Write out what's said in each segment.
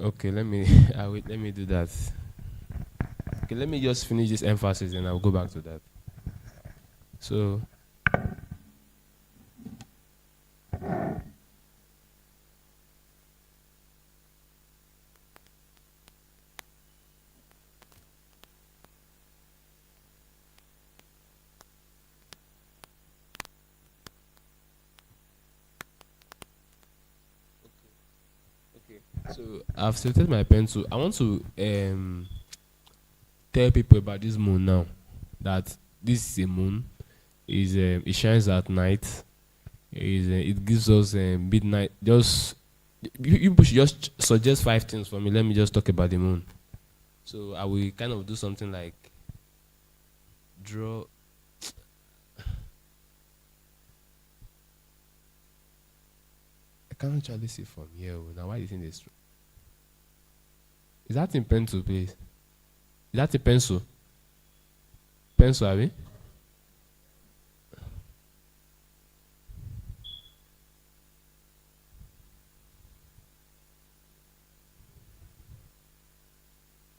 Okay, let me let me do that. Okay, let me just finish this emphasis and I'll go back to that. So okay. So I've selected my pencil. I want to tell people about this moon now. That this is a moon. Is it shines at night. Is it gives us midnight. Just you people should just suggest 5 things for me. Let me just talk about the moon. So I will kind of do something like draw. I can't actually see from here. Oh. Now why do you think this? Is that in pencil, please? Is that a pencil? Pencil, Abby?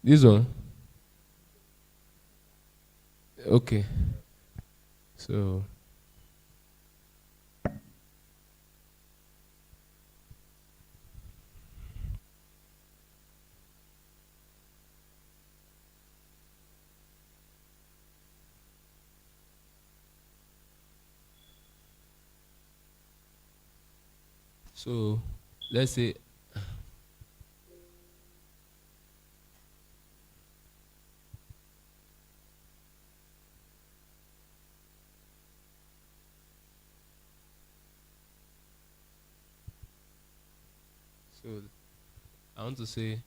This one? Okay. So, so let's say, so I want to say,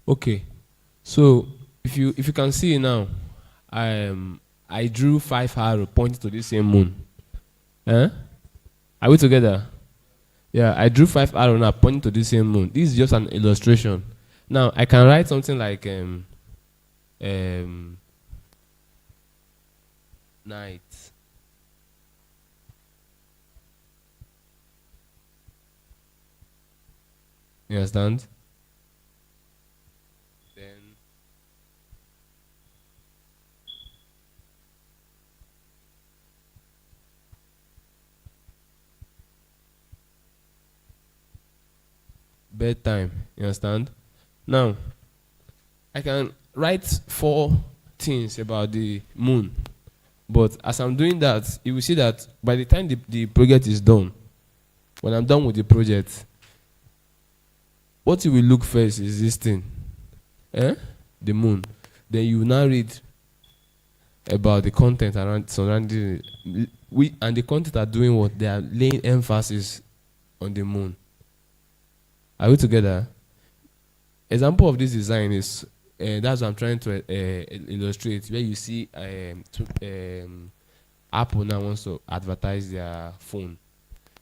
okay. So if you can see now, I drew 5 arrow pointing to the same moon. Huh? Are we together? Yeah, I drew 5 arrow now pointing to the same moon. This is just an illustration. Now I can write something like um night. You understand? Then bedtime. You understand? Now I can write 4 things about the moon. But as I'm doing that, you will see that by the time the project is done, when I'm done with the project, what you will look first is this thing, the moon. Then you will now read about the content around surrounding it. We and the content are doing what they are laying emphasis on the moon. Are we together? Example of this design is that's what I'm trying to illustrate. Where you see Apple now wants to advertise their phone.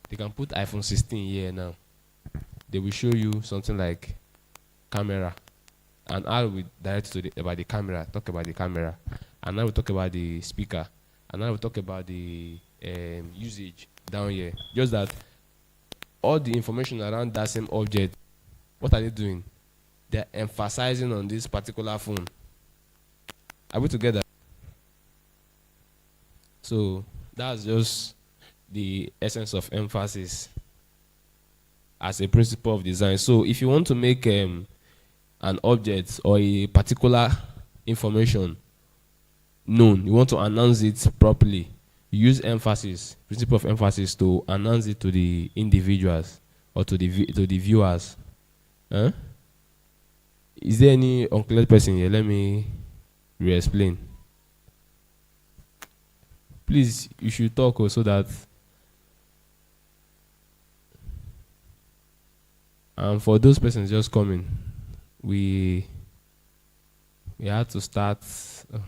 They can put iPhone 16 here now. They will show you something like camera, and I will direct to about the camera, talk about the camera, and I will talk about the speaker, and I will talk about the usage down here. Just that all the information around that same object, what are they doing? They're emphasizing on this particular phone. Are we together? So that's just the essence of emphasis as a principle of design. So if you want to make an object or a particular information known, you want to announce it properly, you use emphasis, principle of emphasis, to announce it to the individuals or to the viewers. Huh? Is there any unclear person here? Let me re-explain. Please, you should talk so that. And for those persons just coming, we had to start. Oh,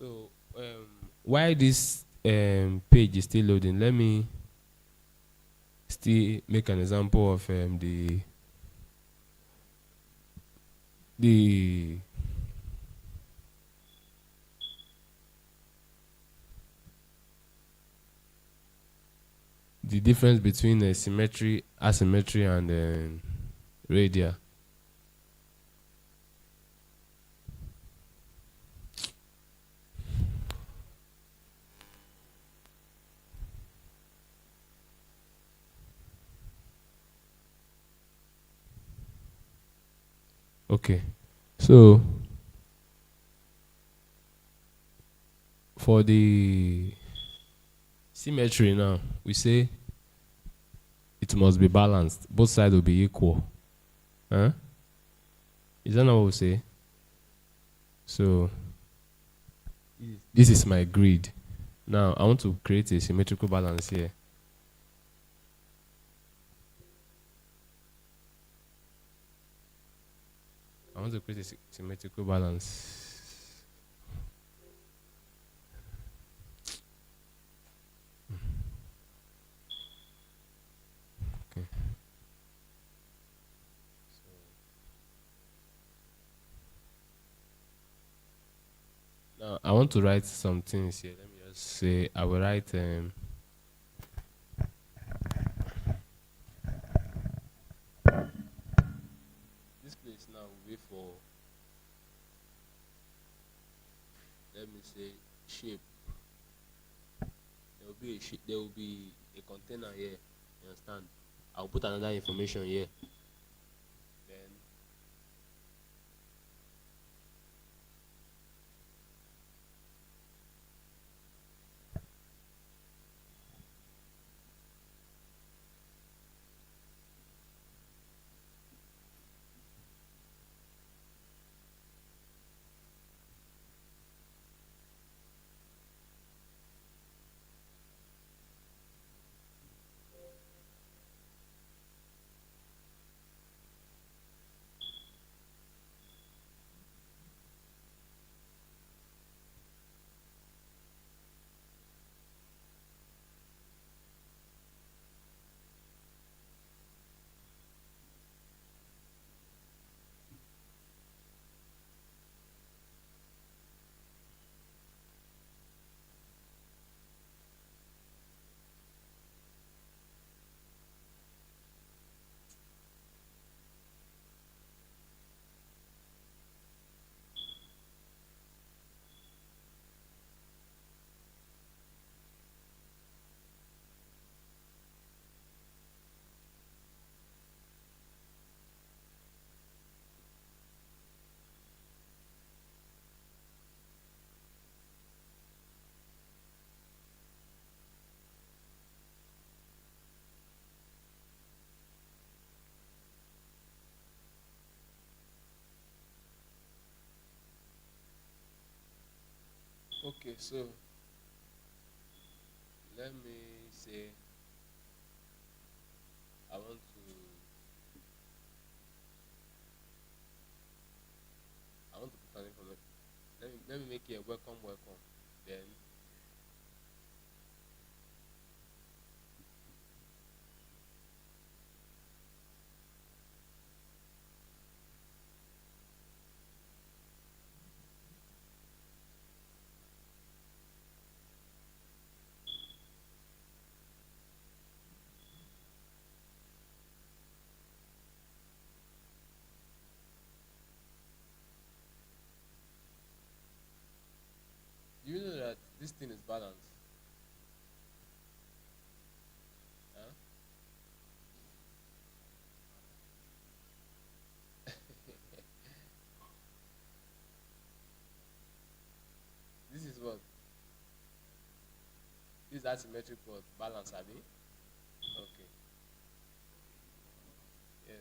So while this page is still loading, let me still make an example of the the difference between symmetry, asymmetry, and radial. Okay, so for the symmetry now, we say it must be balanced. Both sides will be equal. Huh? Is that not what we say? So this is my grid. Now I want to create a symmetrical balance here. I want to create a symmetrical balance. Okay. Now I want to write some things here. Let me just say I will write this place now will be for, let me say, shape. There will be a container here. You understand? I'll put another information here. Then okay, so let me say I want to put an information. Let me make it a welcome. Then do you know that this thing is balanced? Huh? This is what? This is asymmetric what? Balance, Abi? Okay. Yes.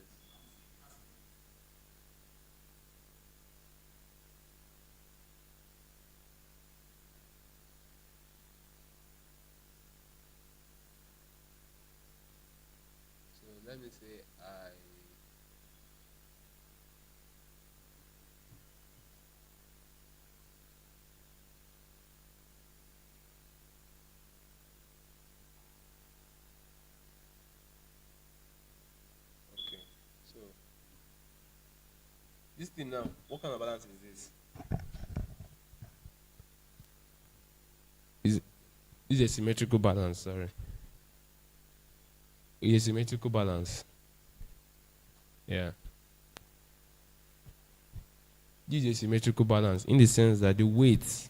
So let me say This thing now, what kind of balance is this? Is this a symmetrical balance? Sorry, it's a symmetrical balance. Yeah, this is a symmetrical balance in the sense that the weights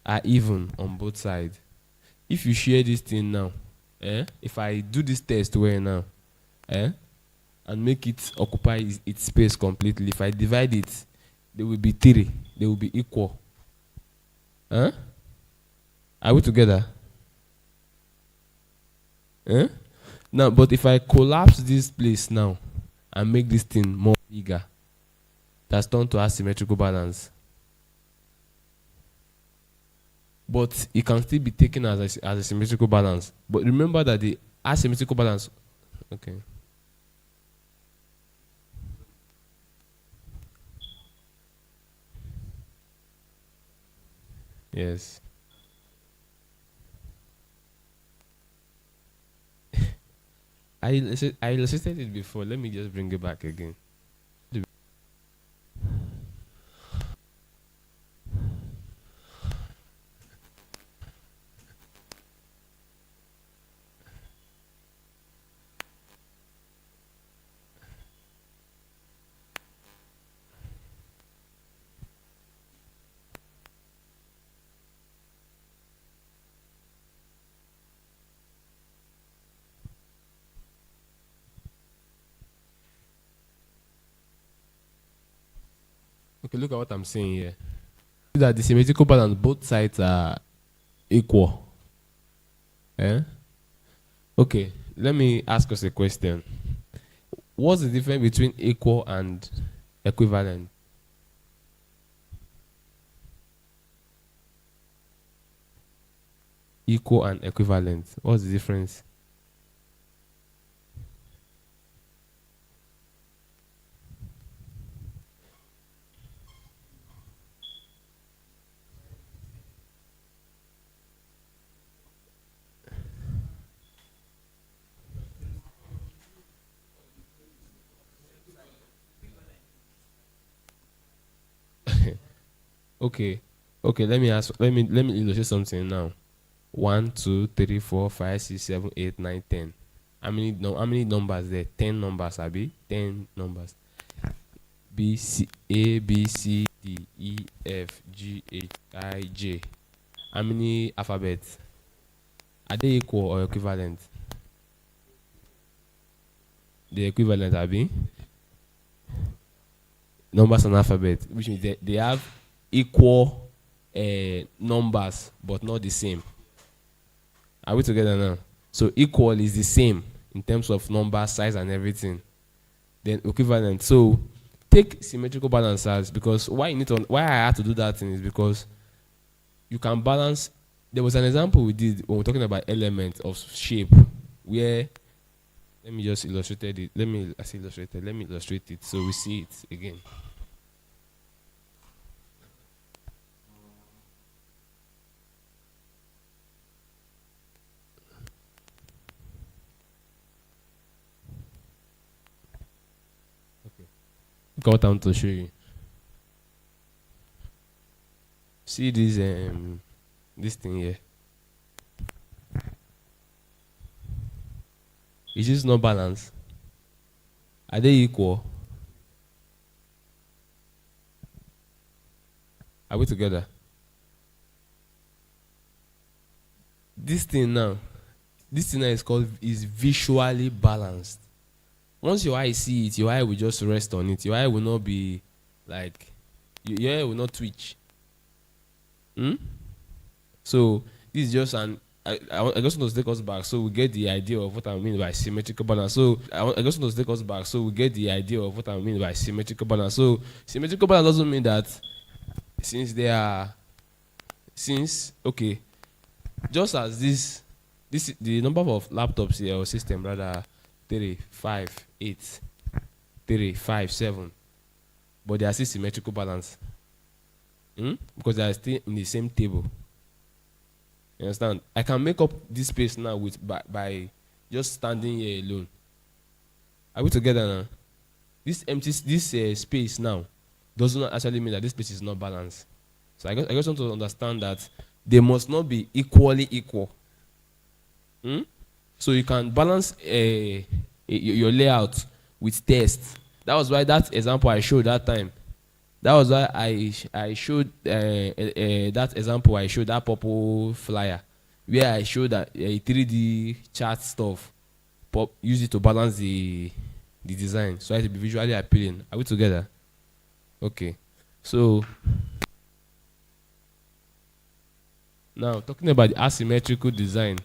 are even on both sides. If you share this thing now, if I do this test where now, and make it occupy its space completely, if I divide it, they will be three. They will be equal. Huh? Are we together? Now, but if I collapse this place now and make this thing more bigger, that's turned to asymmetrical balance. But it can still be taken as a symmetrical balance. But remember that the asymmetrical balance. Okay. Yes. I illustrated it before. Let me just bring it back again. Okay, look at what I'm saying here. See that the symmetrical balance, both sides are equal. Okay, let me ask us a question. What's the difference between equal and equivalent? Equal and equivalent. What's the difference? Okay. Okay, let me illustrate something now. 1, 2, 3, 4, 5, 6, 7, 8, 9, 10. How many numbers there? 10 numbers, Abi? 10 numbers. A B C D E F G H I J. How many alphabets? Are they equal or equivalent? The equivalent, Abi? Numbers and alphabet, which means they have equal numbers but not the same. Are we together now? So equal is the same in terms of number, size, and everything. Then equivalent. So take symmetrical balances, because why I had to do that thing is because you can balance. There was an example we did when we're talking about element of shape, where let me just illustrate it. Let me illustrate it so we see it again. Look at what I want to show you. See this thing here. Is this not balanced? Are they equal? Are we together? This thing now is visually balanced. Once your eye see it, your eye will just rest on it. Your eye will not be like, your eye will not twitch. So this is just I just want to take us back so we get the idea of what I mean by symmetrical balance. So I just want to take us back so we get the idea of what I mean by symmetrical balance. So symmetrical balance doesn't mean that okay, just as this the number of laptops here or system rather 3, 5, 8, 3, 5, 7, but they are still symmetrical balance. Because they are still in the same table. You understand? I can make up this space now by just standing here alone. Are we together now? this space now does not actually mean that this space is not balanced. So I just want to understand that they must not be equally equal. So you can balance your layout with text. That was why that example I showed that time. That was why I showed that example. I showed that purple flyer where I showed that 3D chart stuff. Use it to balance the design so it to be visually appealing. Are we together? Okay. So now talking about the asymmetrical design.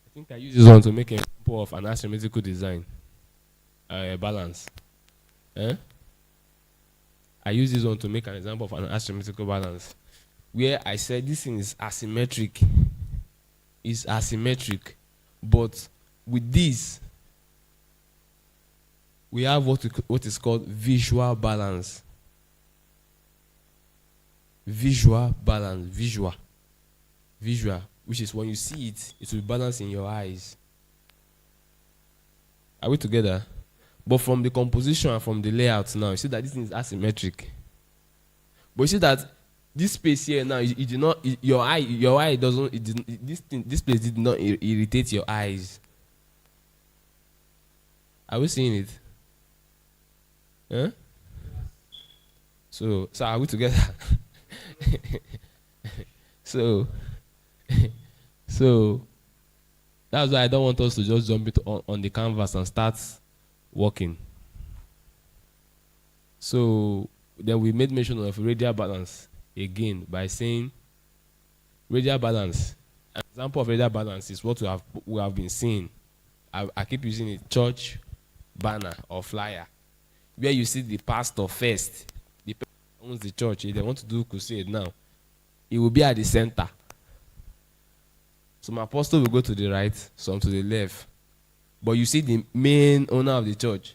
I think I use this one to make an example of an asymmetrical design. Balance. I use this one to make an example of an asymmetrical balance. Where I said this thing is asymmetric. Is asymmetric. But with this, we have what is called visual balance. Visual balance. Visual. Which is when you see it, it will be balanced in your eyes. Are we together? But from the composition and from the layout now, you see that this thing is asymmetric. But you see that this space here now, it did not. Your eye doesn't. This place did not irritate your eyes. Are we seeing it? Huh? So are we together? so that's why I don't want us to just jump it on the canvas and start working. So then we made mention of radial balance again by saying radial balance. An example of radial balance is what we have been seeing. I keep using it: church banner or flyer, where you see the pastor first, the person who owns the church. If they want to do crusade now, it will be at the center. Some apostle will go to the right, some to the left. But you see the main owner of the church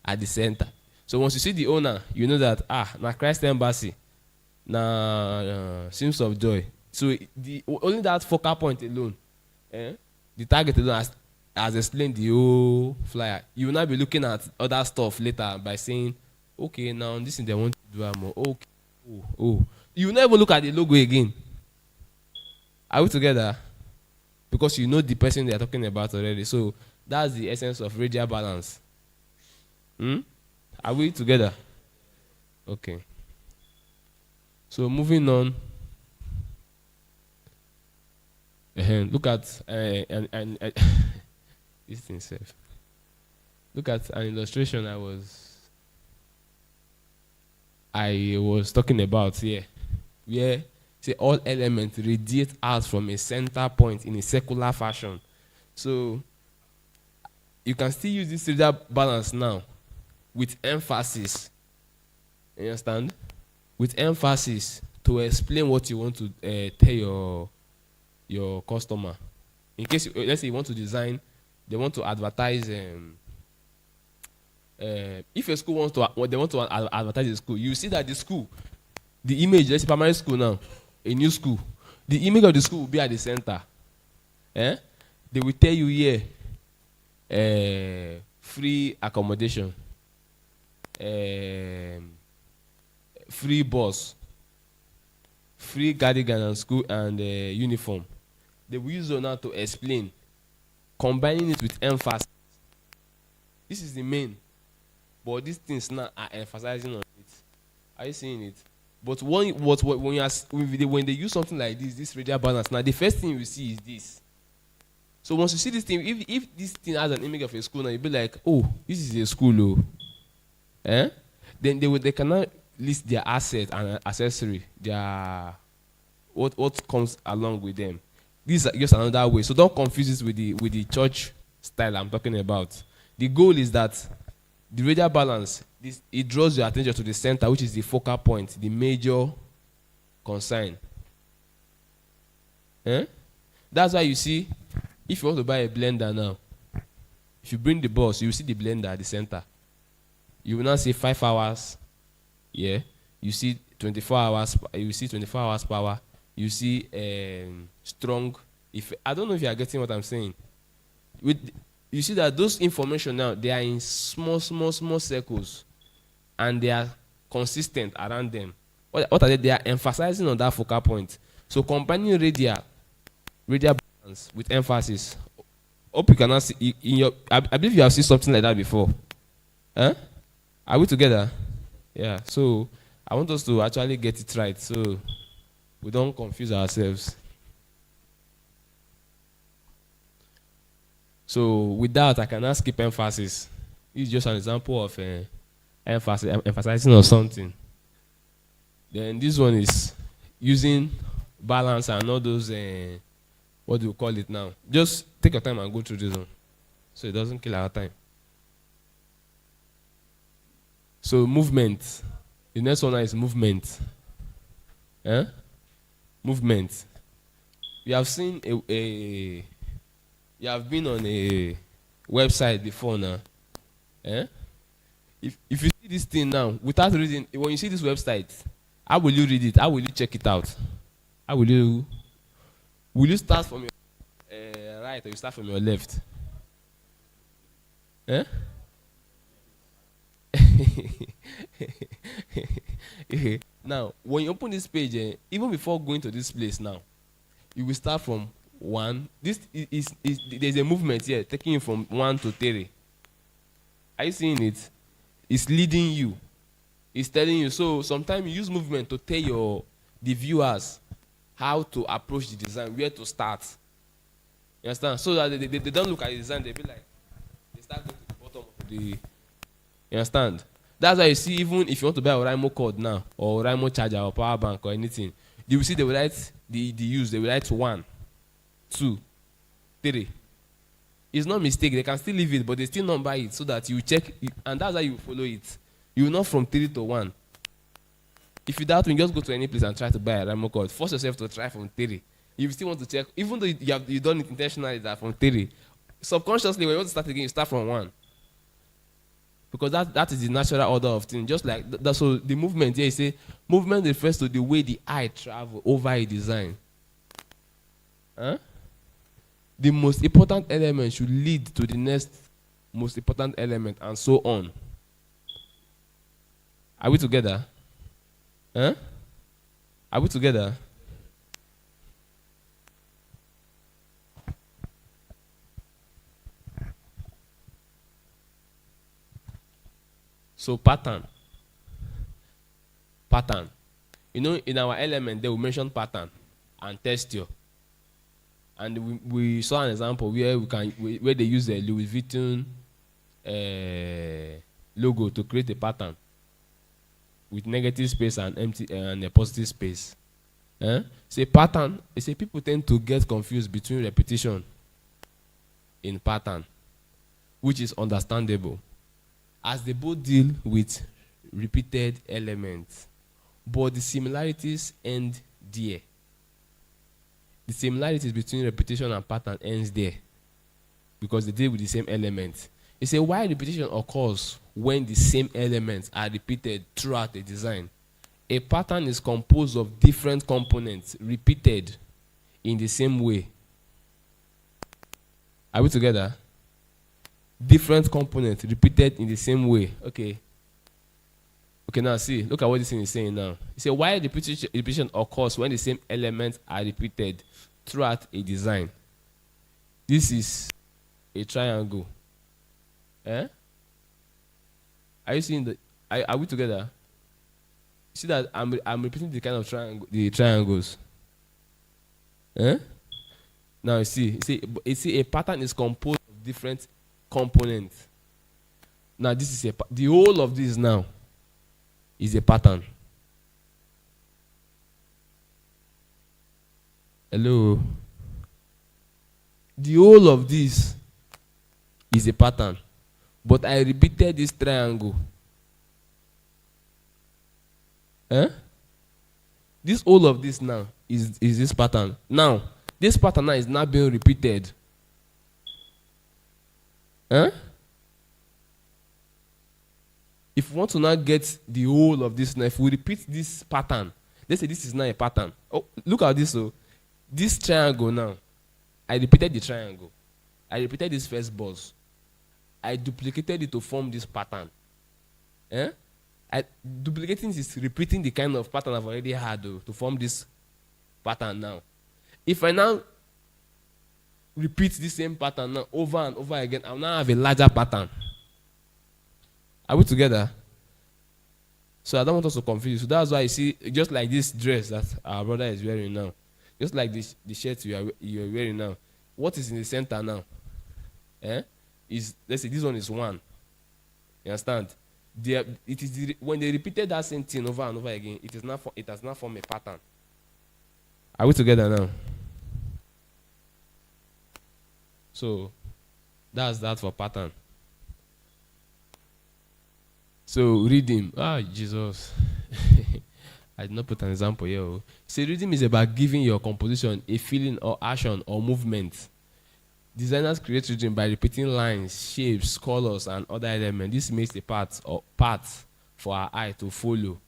at the center. So once you see the owner, you know that, na Christ Embassy, na Streams of Joy. So only that focal point alone, the target alone has explained the whole flyer. You will not be looking at other stuff later by saying, okay, now this is they want to do more. Okay. Oh. You will never look at the logo again. Are we together? Because you know the person they are talking about already. So that's the essence of radial balance. Are we together? Okay. So moving on. Look at this thing safe. Look at an illustration I was talking about here, where say all elements radiate out from a center point in a circular fashion. So you can still use this radial balance now with emphasis. You understand? With emphasis to explain what you want to tell your customer. In case, let's say you want to design, they want to advertise. If a school wants to, they want to advertise the school, you see that the school, the image, let's say primary school now, a new school, the image of the school will be at the center. They will tell you here, free accommodation, free bus, free cardigan and school and uniform. They will use it now to explain, combining it with emphasis. This is the main, but these things now are emphasizing on it. Are you seeing it? But when they use something like this radial balance, now the first thing you see is this. So once you see this thing, if this thing has an image of a school, now you'll be like, oh, this is a school, Then they cannot list their asset and accessory, their what comes along with them. This is just another way. So don't confuse it with the church style I'm talking about. The goal is that the radial balance, it draws your attention to the center, which is the focal point, the major concern. That's why you see, if you want to buy a blender now, if you bring the box, you see the blender at the center. You will not say 5 hours. Yeah. you see 24 hours, you see 24 hours power, you see strong. If I don't know if you are getting what I'm saying. With you see that those information now, they are in small circles, and they are consistent around them. What are they? They are emphasizing on that focal point. So combining radial balance with emphasis. Hope you cannot see in your. I believe you have seen something like that before. Huh? Are we together? Yeah. So I want us to actually get it right, so we don't confuse ourselves. So with that, I can now skip emphasis. This is just an example of emphasizing on something. Then this one is using balance and all those, what do you call it now? Just take your time and go through this one, so it doesn't kill our time. So movement. The next one is movement. Movement. You have seen you have been on a website before now. If you see this thing now, without reading, when you see this website, how will you read it? How will you check it out? How will you start from your right, or you start from your left? Now, when you open this page, even before going to this place now, you will start from 1. This is there's a movement here taking you from 1 to 3. Are you seeing it? It's leading you. It's telling you. So sometimes you use movement to tell the viewers how to approach the design, where to start. You understand? So that they don't look at the design, they be like, they start going to the bottom of the. You understand? That's why you see, even if you want to buy a Rimo cord now, or Rimo charger, or power bank, or anything, you will see they will write the use. They will write 1, 2, 3. It's not mistake. They can still leave it, but they still number it so that you check, and that's how you follow it. You will not from 3 to 1. If you doubt me, just go to any place and try to buy a Rimo cord. Force yourself to try from 3. You still want to check, even though you done it intentionally, that from 3. Subconsciously, when you want to start again, you start from 1. Because that is the natural order of things. Just like that. So the movement here, you say movement refers to the way the eye travels over a design. The most important element should lead to the next most important element, and so on. Are we together? Are we together? So pattern. You know, in our element, they will mention pattern and texture. And we saw an example where where they use a Louis Vuitton logo to create a pattern with negative space and empty and a positive space. Say pattern. They say people tend to get confused between repetition in pattern, which is understandable, as they both deal with repeated elements, but the similarities end there. The similarities between repetition and pattern ends there, because they deal with the same elements. They say why repetition occurs when the same elements are repeated throughout the design. A pattern is composed of different components repeated in the same way. Are we together? Different components repeated in the same way. Okay, now see, look at what this thing is saying now. You say why repetition occurs when the same elements are repeated throughout a design. This is a triangle. Are you seeing are we together? See that I'm repeating the kind of triangles. Now you see a pattern is composed of different components. Now this is the whole of this now is a pattern. Hello. The whole of this is a pattern, but I repeated this triangle. This whole of this now is this pattern. Now this pattern now is not being repeated. If we want to now get the whole of this, now if we repeat this pattern, let's say this is now a pattern. Oh, look at this. So this triangle now, I repeated the triangle. I repeated this first buzz. I duplicated it to form this pattern. Eh? Duplicating is repeating the kind of pattern I've already had to form this pattern now. If I now repeat the same pattern now over and over again, I'll now have a larger pattern. Are we together? So I don't want us to confuse. So that's why you see, just like this dress that our brother is wearing now, just like this, the shirt you are wearing now, what is in the center now? Let's say this one is 1. You understand? When they repeated that same thing over and over again, it has not formed a pattern. Are we together now? So that's that for pattern. So redeem. Jesus. I did not put an example here. So redeem is about giving your composition a feeling or action or movement. Designers create redeem by repeating lines, shapes, colors, and other elements. This makes the path for our eye to follow.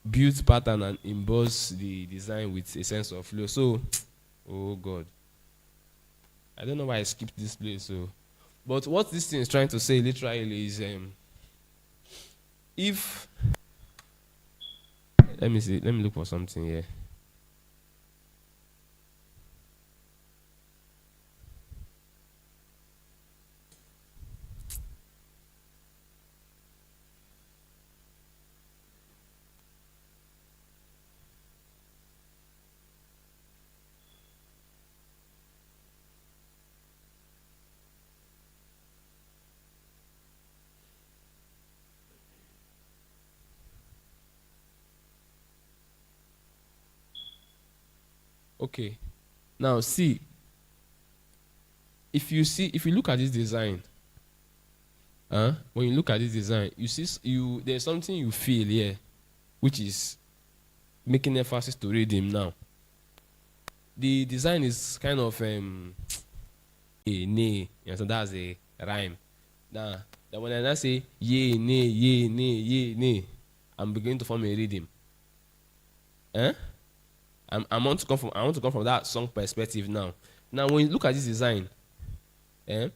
Builds pattern and embodies the design with a sense of flow. So, oh God. I don't know why I skipped this place. So, but what this thing is trying to say literally is if, let me look for something here. Okay. Now see, if you look at this design, when you look at this design, you see there's something you feel here, which is making emphasis to read him now. The design is kind of a nay, so that's a rhyme. Now that when I say ye nay, I'm beginning to form a rhythm. I want to come from that song perspective now. Now, when you look at this design, there's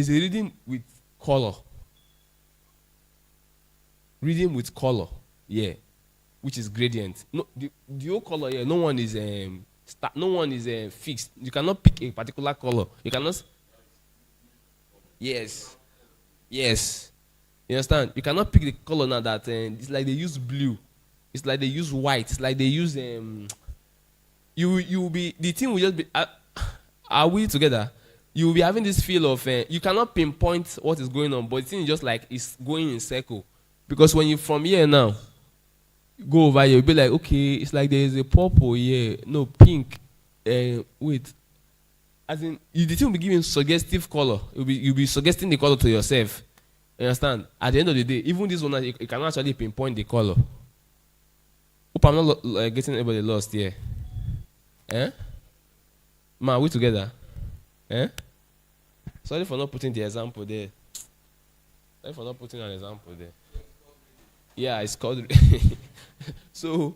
a reading with color. Reading with color, yeah, which is gradient. No, the whole color here. No one is fixed. You cannot pick a particular color. You cannot. Yes. You understand? You cannot pick the color now that it's like they use blue. It's like they use white. It's like they use you will be, the thing will just be, are we together? You will be having this feel of you cannot pinpoint what is going on, but the thing is just like it's going in circle. Because when you from here now go over here, you'll be like, okay, it's like there is a purple here, no pink, wait, as in the thing will be giving suggestive color. You'll be suggesting the color to yourself. You understand? At the end of the day, even this one, you cannot actually pinpoint the color. Hope I'm not getting anybody lost here. Ma, are we together? Sorry for not putting the example there. Sorry for not putting an example there. Yeah, it's called. So,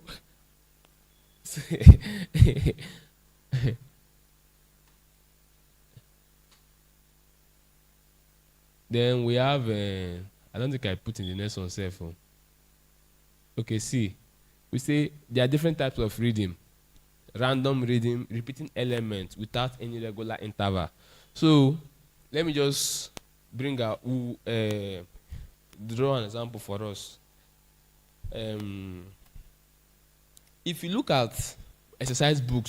then we have. I don't think I put in the next one, cell phone. Okay, see. We say there are different types of reading. Random reading, repeating elements without any regular interval. So let me just bring out, draw an example for us. If you look at exercise book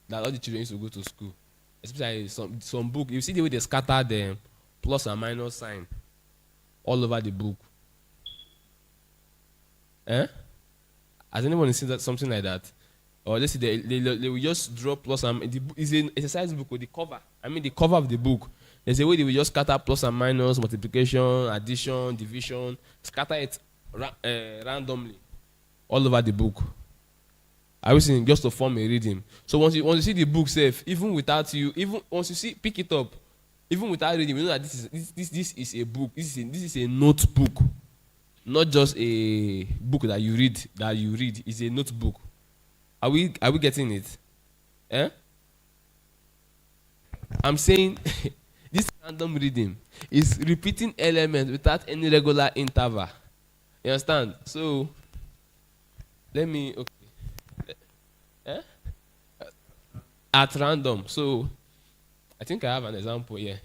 that all the children used to go to school, especially some book, you see the way they scatter the plus and minus sign all over the book. Has anyone seen that, something like that? Or let's say they will just draw plus and it's an exercise book with the cover. I mean the cover of the book. There's a way they will just scatter plus and minus, multiplication, addition, division, scatter it randomly all over the book. I was saying just to form a reading. So once you see the book safe, even without you, even once you pick it up, Even without reading, we know that this is a book. This is a notebook, not just a book that you read. It's a notebook. Are we getting it? Eh? I'm saying this random reading is repeating elements without any regular interval. You understand? So let me eh? At random. So I think I have an example here.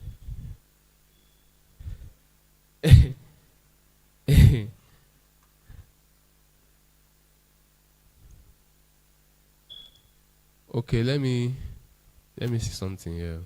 Okay, let me see something here.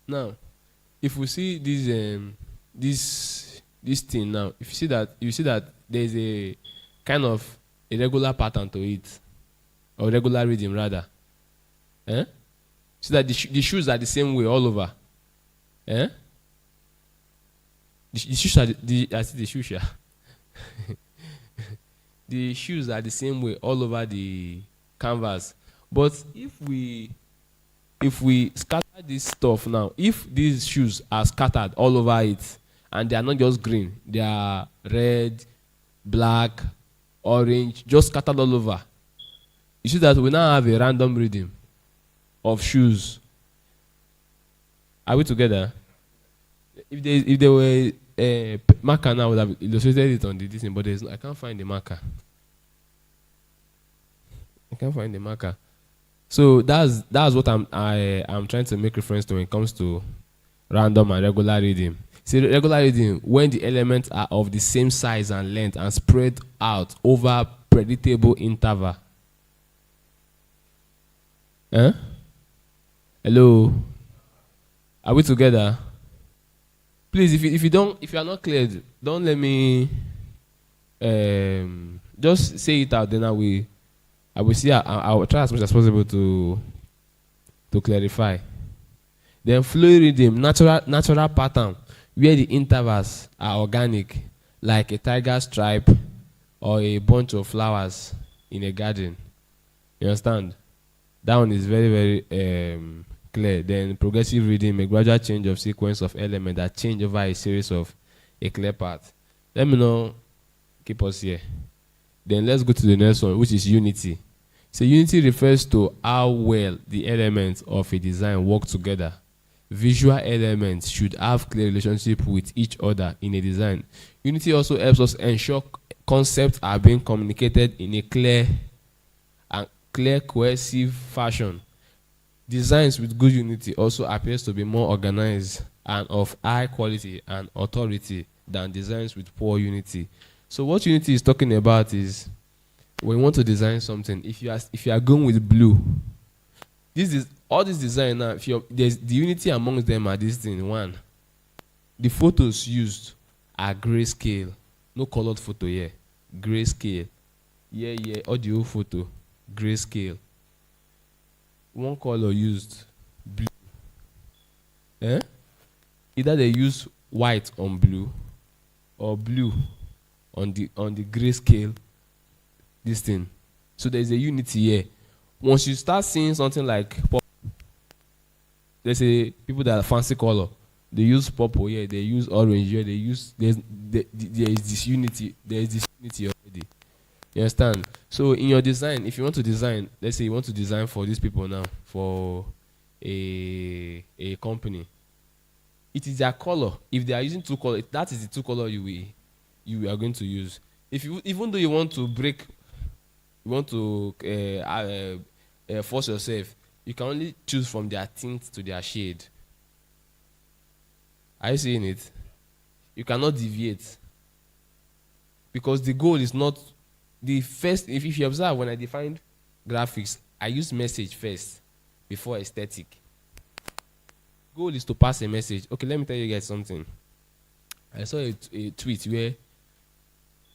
Now, if we see this thing now, if you see that there's a kind of irregular pattern to it, or regular rhythm rather. Eh? See that the shoes are the same way all over. Eh? The shoes are I see the shoes. Yeah. The shoes are the same way all over the canvas. But if we scatter this stuff now, if these shoes are scattered all over it, and they are not just green, they are red, black, orange, just scattered all over, you see that we now have a random rhythm of shoes. Are we together? If there were a marker now, I would have illustrated it on the this thing, but I can't find the marker. I can't find the marker. So that's what I'm trying to make reference to when it comes to random and regular reading. See, regular reading, when the elements are of the same size and length and spread out over predictable interval. Huh? Hello? Are we together? Please, if you are not clear, don't let me just say it out. Then I will see. I will try as much as possible to clarify. Then flow rhythm, natural pattern, where the intervals are organic, like a tiger stripe or a bunch of flowers in a garden. You understand? That one is very, very clear. Then progressive rhythm, a gradual change of sequence of elements that change over a series of a clear path. Let me know. Keep us here. Then let's go to the next one, which is unity. So unity refers to how well the elements of a design work together. Visual elements should have clear relationship with each other in a design. Unity also helps us ensure concepts are being communicated in a clear, cohesive fashion. Designs with good unity also appears to be more organized and of high quality and authority than designs with poor unity. So what unity is talking about is when you want to design something, if you are going with blue, this is all this design now. There's the unity amongst them are this thing. One, the photos used are grayscale, no colored photo here. Grayscale, yeah, audio photo, grayscale. One color used, blue. Eh? Either they use white on blue or blue on the grayscale. This thing. So there's a unity here. Once you start seeing something like purple, let's say people that are fancy color, they use purple here, they use orange here, there is this unity. There is this unity already. You understand? So in your design, if you want to design, let's say you want to design for these people now, for a company, it is their color. If they are using two colors, that is the two color you are going to use. If you, even though you want to break, you want to force yourself, you can only choose from their tint to their shade. Are you seeing it? You cannot deviate because the goal is not the first. If you observe, when I defined graphics, I use message first before aesthetic. Goal is to pass a message. Okay, let me tell you guys something. I saw a tweet where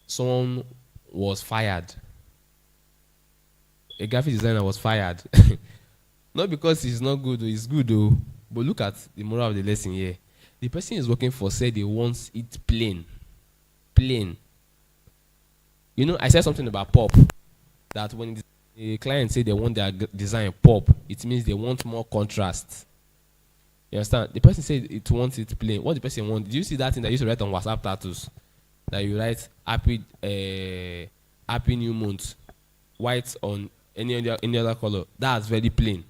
someone was fired. A graphic designer was fired. Not because he's not good, he's good though. But look at the moral of the lesson here. The person he's working for said he wants it plain. Plain. You know, I said something about pop. That when the client say they want their design pop, it means they want more contrast. You understand? The person said it wants it plain. What the person wants? Do you see that thing that you used to write on WhatsApp tattoos? That you write happy new month, white on any other color. That's very plain,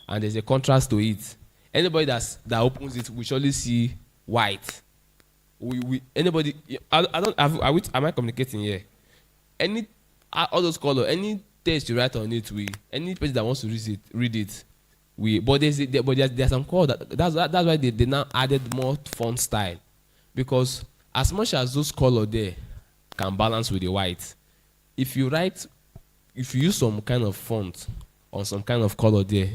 and there's a contrast to it. Anybody that opens it will surely see white. Anybody, I don't am I communicating here? Any all those colors, any text you write on it, any person that wants to read it, but there's some color that's why they now added more font style, because as much as those color there can balance with the white, if you use some kind of font or some kind of color there,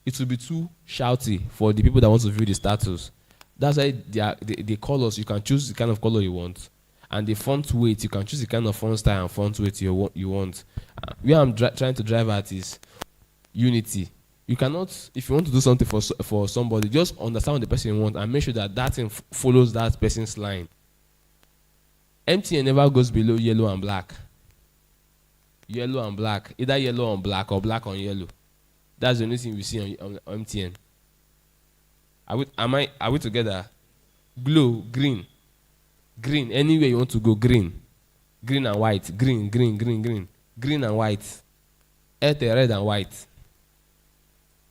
it will be too shouty for the people that want to view the status. That's why the colors, you can choose the kind of color you want, and the font weight, you can choose the kind of font style and font weight you want. Where I'm trying to drive at is unity. You cannot, if you want to do something for somebody, just understand what the person wants and make sure that thing follows that person's line. MTN never goes below yellow and black. Yellow and black, either yellow on black or black on yellow. That's the only thing we see on MTN. Are we together? Glow, green. Green, anywhere you want to go, green. Green and white, green. Green and white. Airtel, red and white.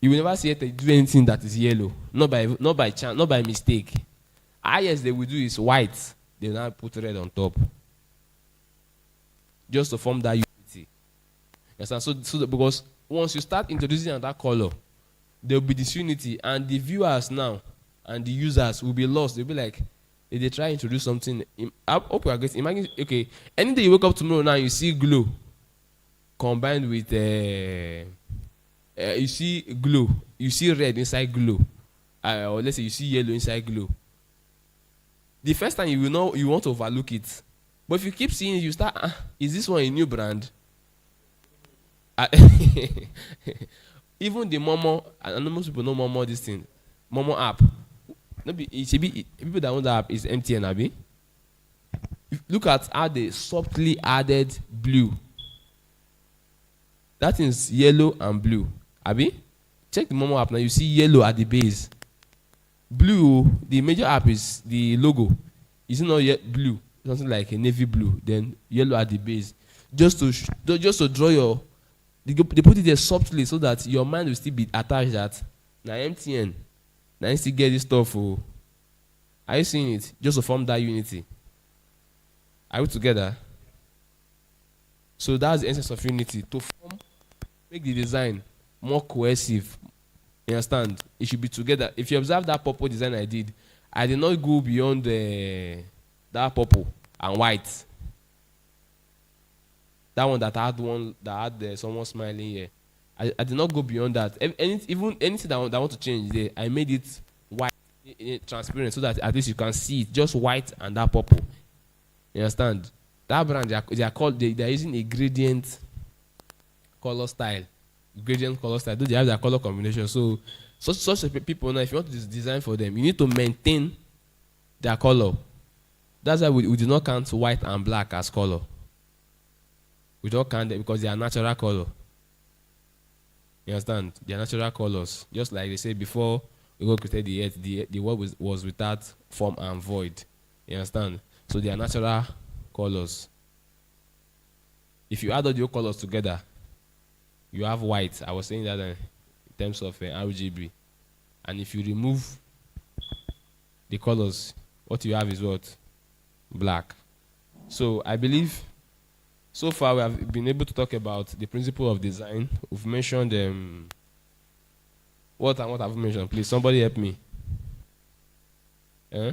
You will never see Airtel do anything that is yellow. Not by chance, not by mistake. Highest they will do is white. They now put red on top. Just to form that unity. Yes, so because once you start introducing another color, there will be disunity, and the viewers now and the users will be lost. They'll be like, if they try to introduce something, I hope you are getting. Imagine, okay, any day you wake up tomorrow now, you see glow combined with you see glow, you see red inside glow, or let's say you see yellow inside glow. The first time you will know, you want to overlook it, but if you keep seeing it, you start. Is this one a new brand? Even the Momo, I know most people know Momo. This thing, Momo app. It should be people that own the app is MTN, Abi. Look at how they softly added blue. That is yellow and blue. Abi, check the Momo app now. You see yellow at the base. Blue, the major app is the logo. Is not yet blue, something like a navy blue. Then yellow at the base, just to draw your. They put it there softly so that your mind will still be attached that now MTN. Now you still get this stuff. Oh. Are you seeing it? Just to form that unity. Are we together? So that's the essence of unity. To form, make the design more cohesive. You understand? It should be together. If you observe that purple design I did not go beyond that purple and white. That one that had someone smiling here. I did not go beyond that. Even anything that I want to change there, I made it white, transparent, so that at least you can see it, just white and that purple. You understand? That brand, they're using a gradient color style. Gradient color style. They have their color combination. So such people now, if you want to design for them, you need to maintain their color. That's why we do not count white and black as color. We don't count them because they are natural color. You understand? They are natural colors. Just like they say before God created the earth, the world was without form and void. You understand? So they are natural colors. If you add all your colors together, you have white. I was saying that in terms of RGB. And if you remove the colors, what you have is what? Black. So I believe So far, we have been able to talk about the principle of design. We've mentioned what and what have we mentioned? Please, somebody help me. Eh?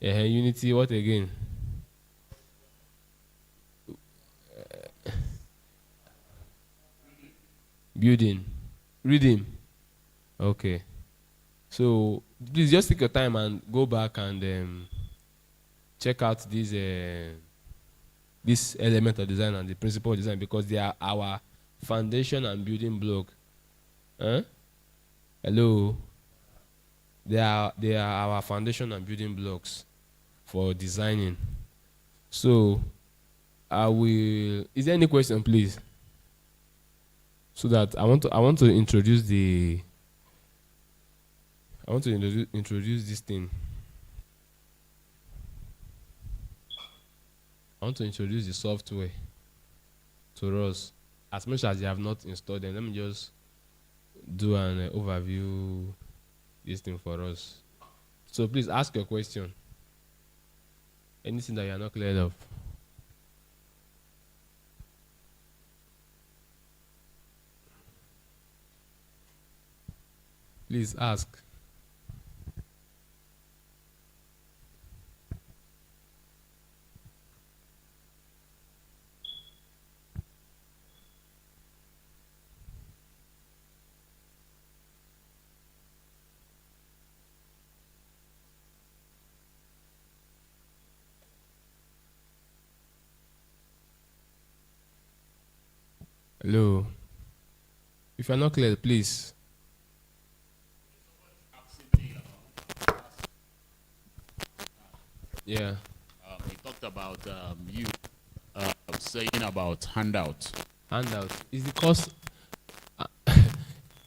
Yeah, unity. What again? Building, reading. Okay. So please just take your time and go back and check out this element of design and the principle of design, because they are our foundation and building block. Huh? Hello. They are our foundation and building blocks for designing. So I will. Is there any question, please? So that I want to introduce introduce this thing. I want to introduce the software to us. As much as you have not installed them, let me just do an overview this thing for us. So please ask your question. Anything that you are not clear of. Please ask. Hello. If you're not clear, please. Yeah. We talked about you saying about handout. Handout is because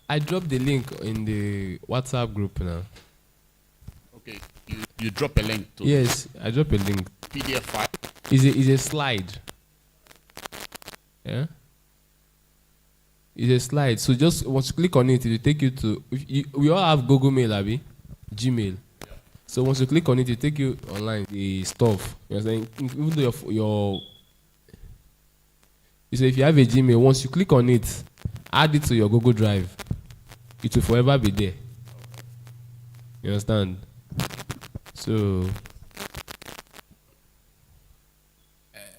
I dropped the link in the WhatsApp group now. Okay, you drop a link to. Yes, I dropped a link. PDF file. Is a slide. Yeah. It's a slide. So just once you click on it, it will take you to. We all have Google Mail, Abby, Gmail. Yeah. So once you click on it, it will take you online. The stuff. You know what I'm saying? Even though your so if you have a Gmail, once you click on it, add it to your Google Drive. It will forever be there. You understand? So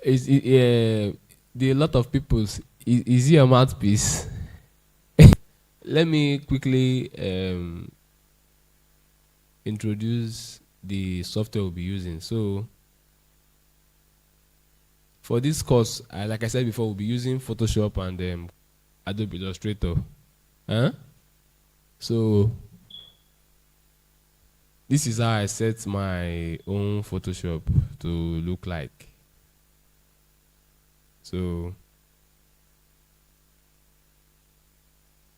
there are a lot of people's. Is he a mouthpiece? Let me quickly introduce the software we'll be using. So for this course, like I said before, we'll be using Photoshop and Adobe Illustrator. Huh? So this is how I set my own Photoshop to look like. So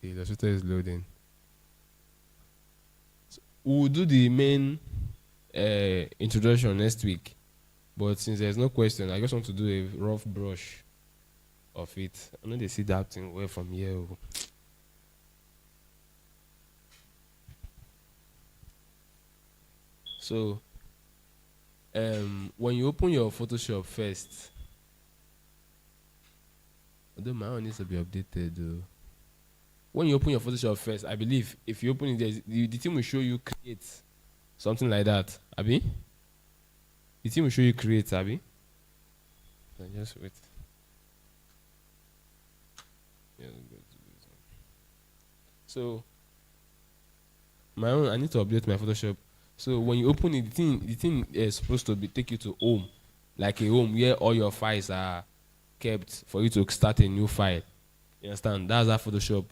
the Illustrator is loading. So we'll do the main introduction next week. But since there's no question, I just want to do a rough brush of it. I know they see that thing well from here. So, when you open your Photoshop first, although my own needs to be updated though. When you open your Photoshop first, I believe if you open it, the team will show you create something like that. Abi? The team will show you create, Abby. Just wait. Yeah, so my own, I need to update my Photoshop. So when you open it, the thing is supposed to be take you to home, like a home where all your files are kept for you to start a new file. You understand? That's how Photoshop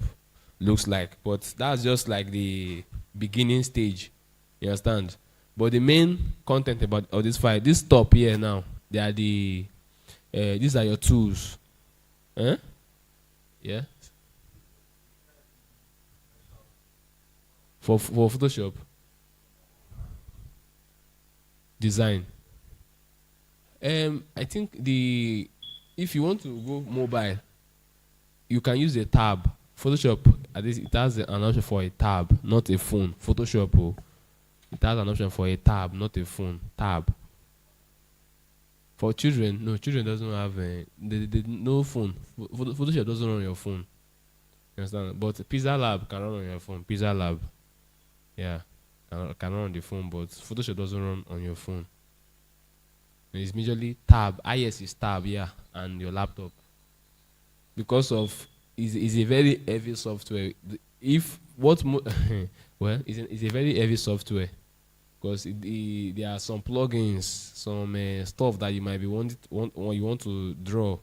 looks like. But that's just like the beginning stage. You understand? But the main content of this file, this top here now, they are these are your tools. Huh? Yeah. For Photoshop. Design. I think if you want to go mobile, you can use a tab. Photoshop, at least it has an option for a tab, not a phone. Photoshop, it has an option for a tab, not a phone. Tab. For children, no, children doesn't have no phone. Photoshop doesn't run on your phone. You understand? But Pizza Lab can run on your phone. Pizza Lab, yeah, can run on the phone, but Photoshop doesn't run on your phone. It's majorly tab. IS is tab, yeah, and your laptop. Because of is a very heavy software. If what well, it's a very heavy software because there are some plugins, some stuff that you might be you want to draw.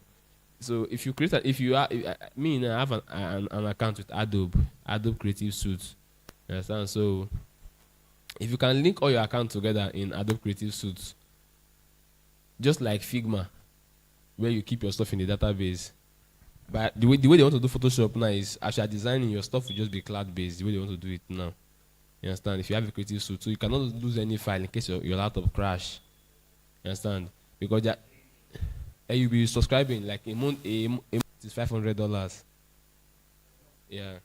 So if you create, if you are, me, now, I have an account with Adobe Creative Suite. You understand? So if you can link all your accounts together in Adobe Creative Suite, just like Figma, where you keep your stuff in the database. But the way they want to do Photoshop now is as you are designing, your stuff will just be cloud based. The way they want to do it now. You understand? If you have a creative suite, so you cannot lose any file in case your laptop crash. You understand? Because that you'll be subscribing like a month is $500. Yeah.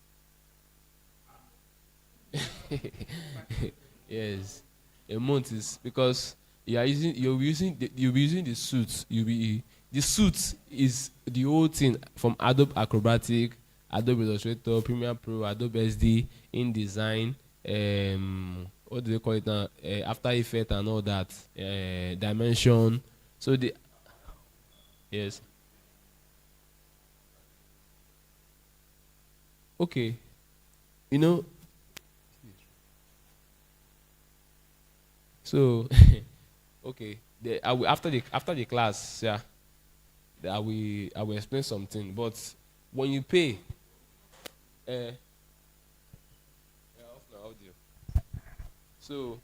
Yes. A month is because you'll be using the suit. The suit is the whole thing from Adobe Acrobatic, Adobe Illustrator, Premiere Pro, Adobe SD, InDesign, what do they call it now? After Effects and all that. Dimension. So the yes. Okay. You know, so okay. After the class, yeah, I will explain something. But when you pay, yeah, off my audio. So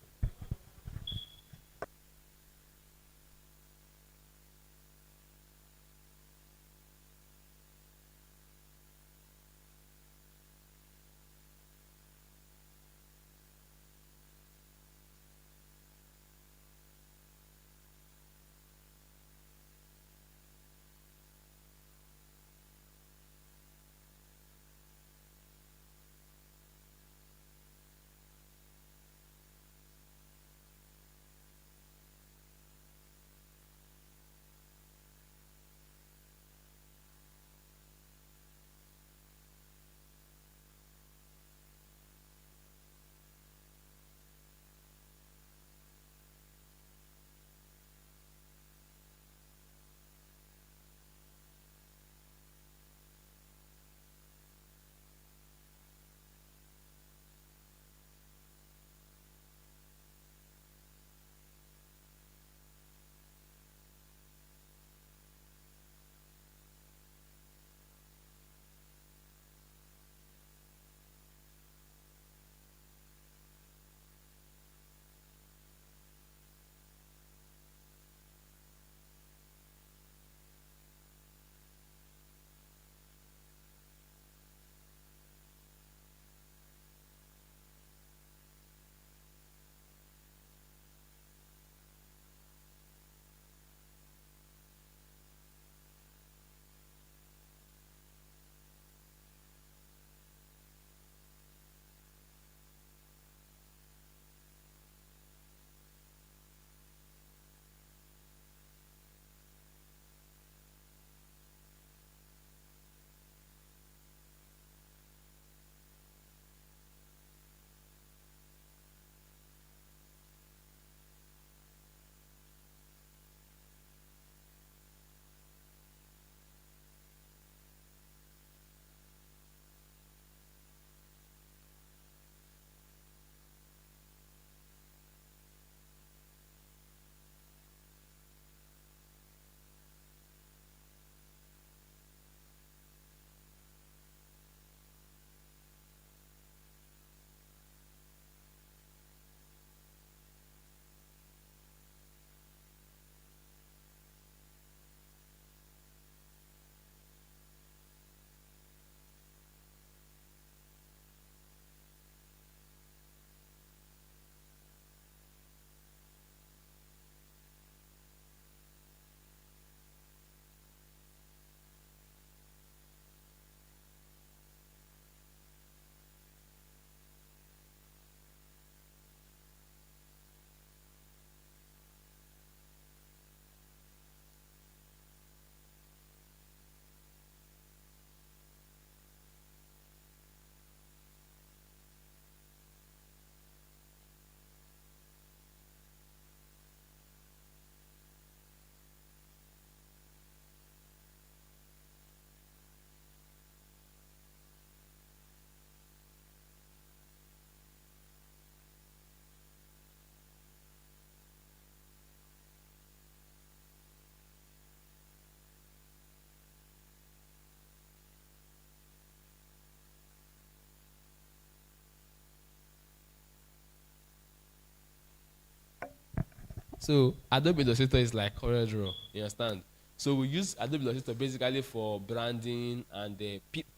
So Adobe Illustrator is like CorelDRAW. You understand? So we use Adobe Illustrator basically for branding and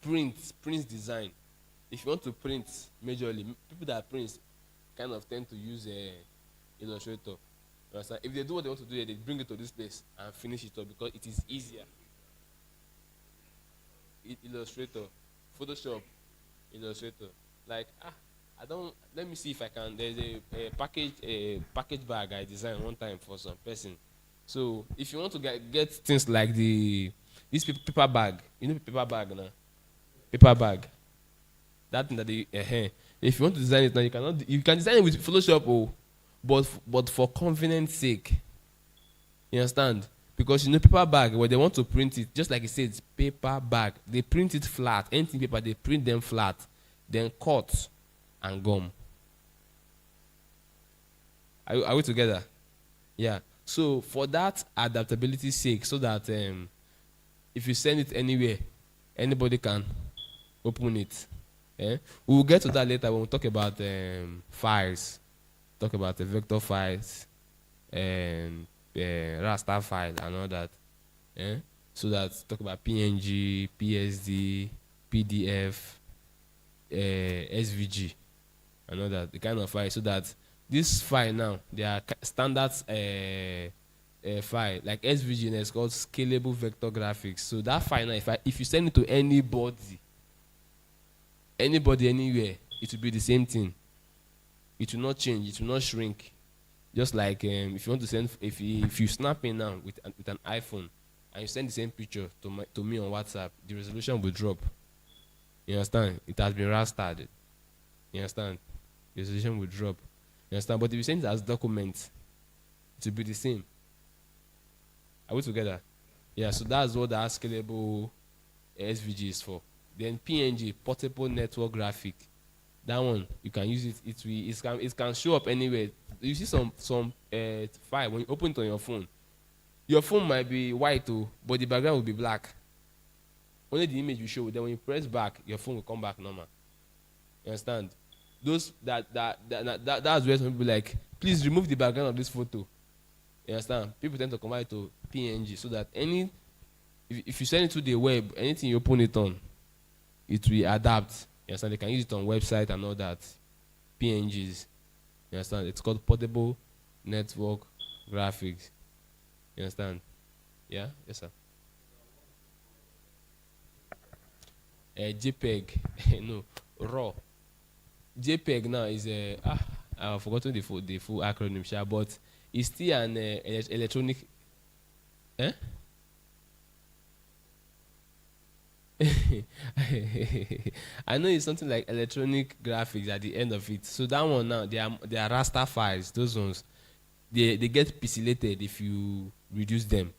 print design. If you want to print majorly, people that print kind of tend to use Illustrator. You understand? If they do what they want to do, they bring it to this place and finish it up because it is easier. Illustrator, Photoshop, Illustrator. Like I don't. Let me see if I can. There's a package bag I designed one time for some person. So if you want to get things like this paper bag, you know paper bag now, paper bag. That thing that if you want to design it now, you can design it with Photoshop, but for convenience sake, you understand? Because paper bag, when they want to print it, just like it says, paper bag, they print it flat. Anything paper, they print them flat, then cut and gum. Are we together? Yeah. So for that adaptability sake, so that if you send it anywhere, anybody can open it. We will get to that later when we talk about files. Talk about the vector files and raster file and all that. So that talk about PNG, PSD, PDF, SVG, and all that. The kind of file. So that this file now, they are standard file like SVG, and it's called scalable vector graphics. So that file now, if you send it to anybody anywhere, it will be the same thing. It will not change. It will not shrink. Just like if you want to send, if you snap in now with an iPhone and you send the same picture to me on WhatsApp, the resolution will drop. You understand? It has been rastered. You understand? The resolution will drop. You understand? But if you send it as document, it will be the same. Are we together? Yeah. So that's what the scalable SVG is for. Then PNG, portable network graphic. That one you can use it. It can show up anywhere. You see some file when you open it on your phone. Your phone might be white but the background will be black. Only the image will show. Then when you press back, your phone will come back normal. You understand? That's where some people like, please remove the background of this photo. You understand? People tend to convert it to PNG so that if you send it to the web, anything you open it on, it will adapt. You understand? They can use it on website and all that. PNGs. You understand? It's called portable network graphics. You understand? Yeah? Yes, sir. JPEG. No. RAW. JPEG now is I've forgotten the full acronym, but it's still an electronic. I know it's something like electronic graphics at the end of it. So that one now, they are raster files. Those ones, they get pixelated if you reduce them.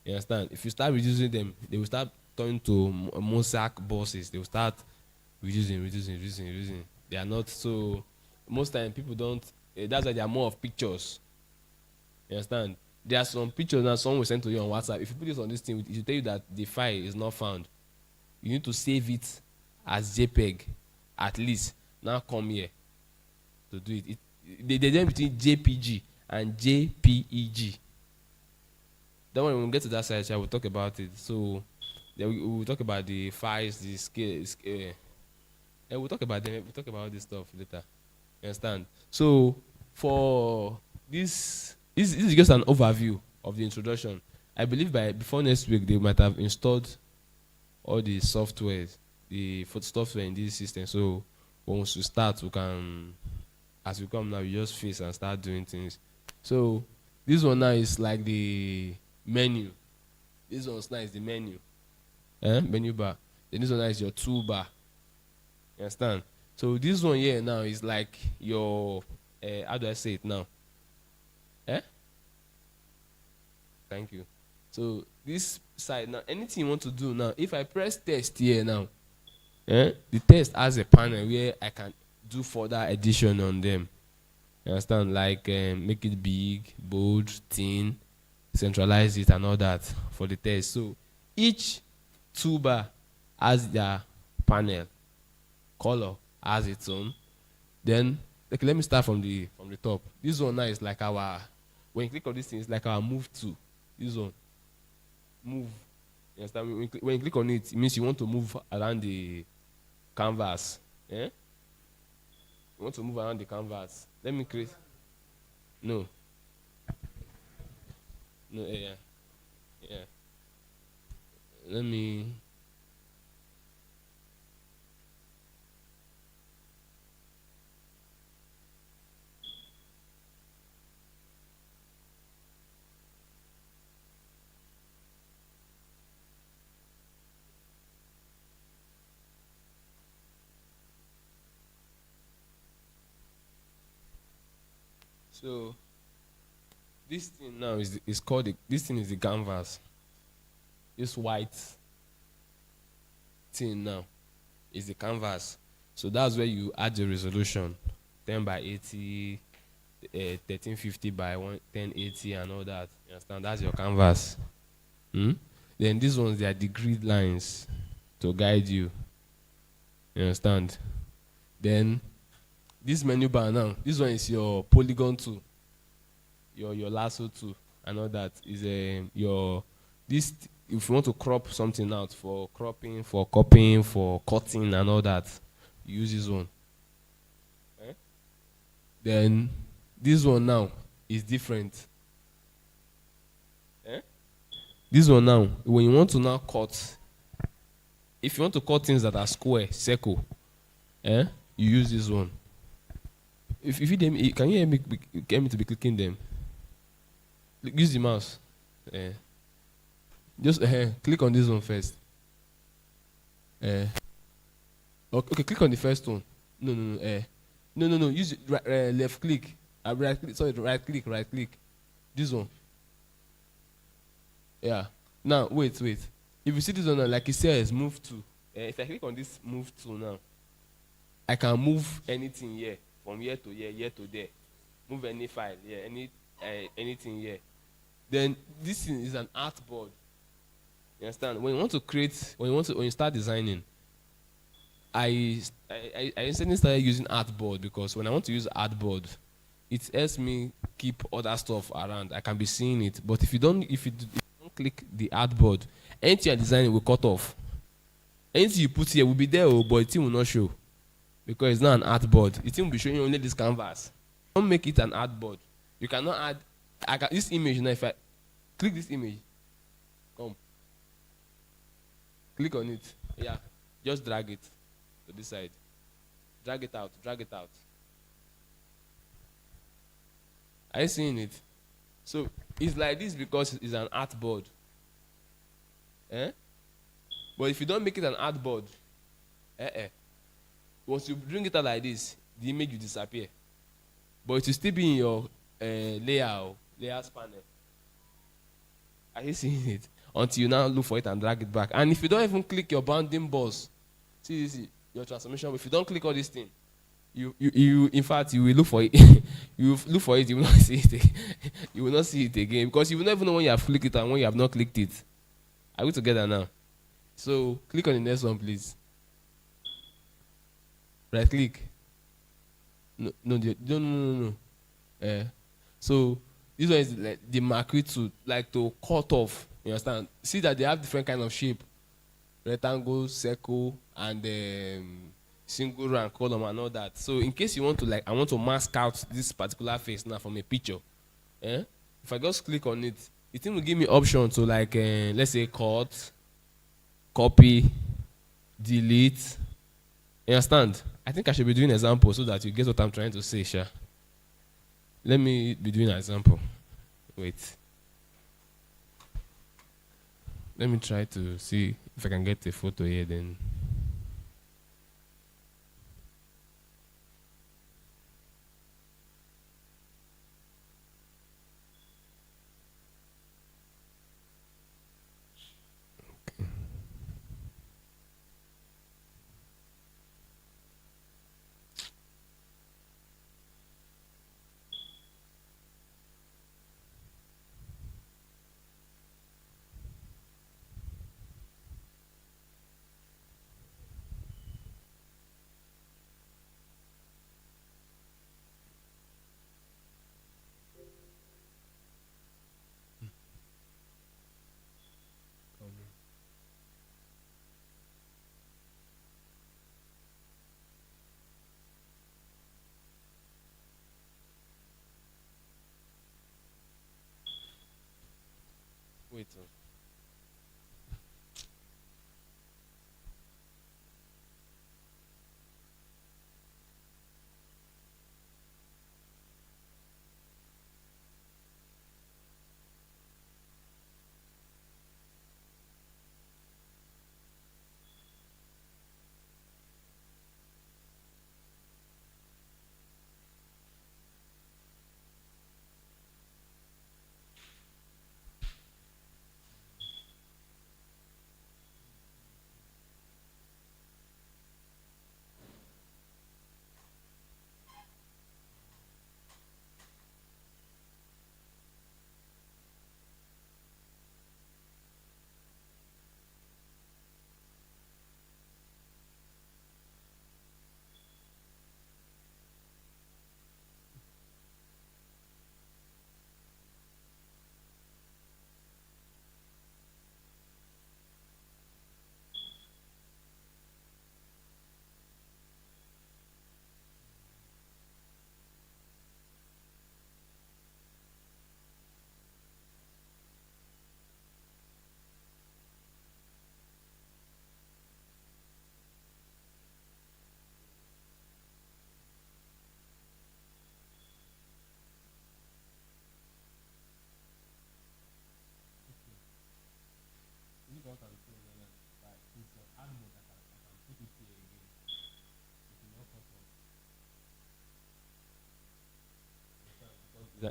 You understand? If you start reducing them, they will start turning to mosaic bosses. They will start reducing. They are not so. Most time people don't. That's why they are more of pictures. You understand? There are some pictures now someone will send to you on WhatsApp. If you put this on this thing, it will tell you that the file is not found. You need to save it as JPEG, at least. Now come here to do it. The difference between JPG and JPEG. Then when we get to that side, I will talk about it. So then we will talk about the files, the scale. And we'll talk about them. We'll talk about all this stuff later. You understand? So for this is just an overview of the introduction. I believe before next week they might have installed all the softwares, the software in this system. So once we start, we can, as we come now, we just face and start doing things. So this one now is like the menu. This one now is the menu. Menu bar. Then this one now is your toolbar. You understand? So this one here now is like your, how do I say it now? Thank you. So this side now, anything you want to do now, if I press test here now, the test has a panel where I can do further addition on them. You understand? Like make it big, bold, thin, centralize it and all that for the test. So each toolbar has their panel. Color has its own. Then let me start from the top. This one now is like When you click on this thing, it's like our move to this one. Move. You understand? When you click on it, it means you want to move around the canvas. Eh? You want to move around the canvas. Let me create. No. No, yeah. Yeah. Let me. So, this thing now is called, this thing is the canvas. This white thing now is the canvas. So that's where you add the resolution, 10 by 80, 1350 by 1080 and all that. You understand? That's your canvas. Hmm? Then these ones, they are the grid lines to guide you. You understand? Then this menu bar now, this one is your polygon tool, your lasso tool, and all that is your this. If you want to crop something out for cropping, for copying, for cutting, and all that, you use this one. Eh? Then this one now is different. Eh? This one now, when you want to now cut, if you want to cut things that are square, circle, you use this one. If you can you get me to be clicking them? Use the mouse. Just click on this one first. Okay, click on the first one. No. Use left click. Right click. Sorry, right click. This one. Yeah. Now wait. If you see this one now, like it says, move to. If I click on this move to now, I can move anything here from here to here to there. Move any file here, anything here. Then this thing is an artboard. You understand? When you start designing, I instantly started using artboard because when I want to use artboard, it helps me keep other stuff around. I can be seeing it. But if you don't click the artboard, anything you're designing will cut off. Anything you put here will be there, but it will not show because it's not an artboard. It will be showing you only this canvas. Don't make it an artboard. You cannot add. This image now. If I click this image, come. Click on it. Yeah. Just drag it to this side. Drag it out. Are you seeing it? So it's like this because it's an artboard. But if you don't make it an artboard, once you bring it out like this, the image will disappear. But it will still be in your layers panel. Are you seeing it? Until you now look for it and drag it back. And if you don't even click your bounding boss, see your transformation. If you don't click all this thing, you in fact you will look for it. You will look for it. You will not see it. You will not see it again because you will never know when you have clicked it and when you have not clicked it. Are we together now? So click on the next one, please. Right click. No. So this one is like the marquee to cut off. You understand? See that they have different kind of shape: rectangle, circle, and single round, column, and all that. So in case you want to I want to mask out this particular face now from a picture. If I just click on it, it will give me option to let's say cut, copy, delete. You understand? I think I should be doing an example so that you get what I'm trying to say, Sha. Let me be doing an example. Wait. Let me try to see if I can get a photo here then.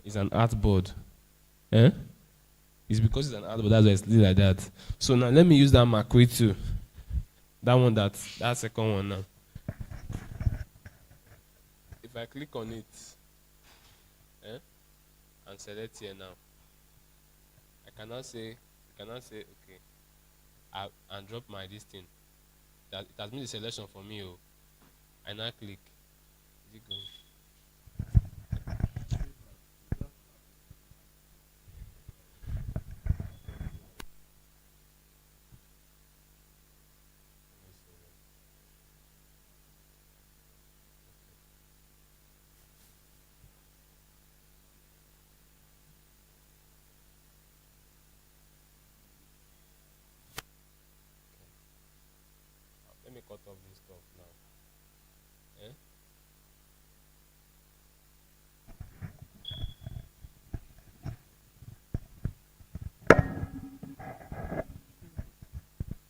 It's an artboard. Eh? It's because it's an artboard, that's why it's like that. So now let me use that macro too. That one, that second one now. If I click on it, and select here now, I cannot say okay, and drop my this thing. That it has made the selection for me. Oh, I now click. Is it going? Let me cut off this stuff now.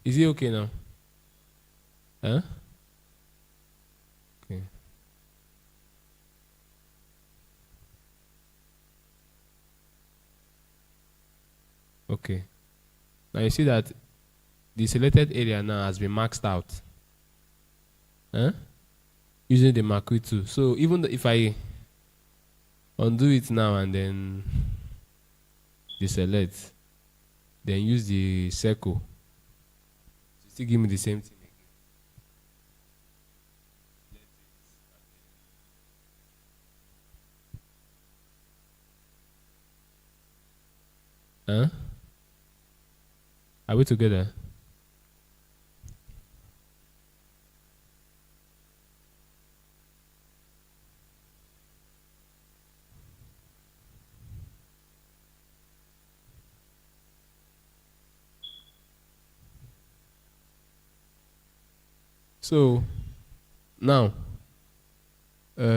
Is it okay now? Huh? Okay. Okay. Now you see that the selected area now has been maxed out. Using the macro tool. So even if I undo it now and then deselect, then use the circle, to still give me the same thing again. Are we together? So now, the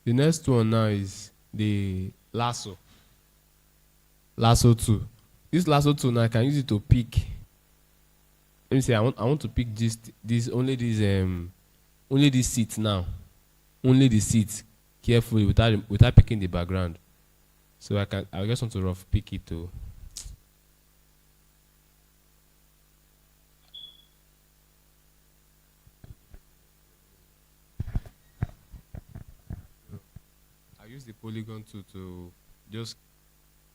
next one now is the lasso. Lasso tool. This lasso tool now I can use it to pick. Let me say I want to pick only this seat now. Only the seat carefully without picking the background. So I just want to rough pick it to. I use the polygon tool to just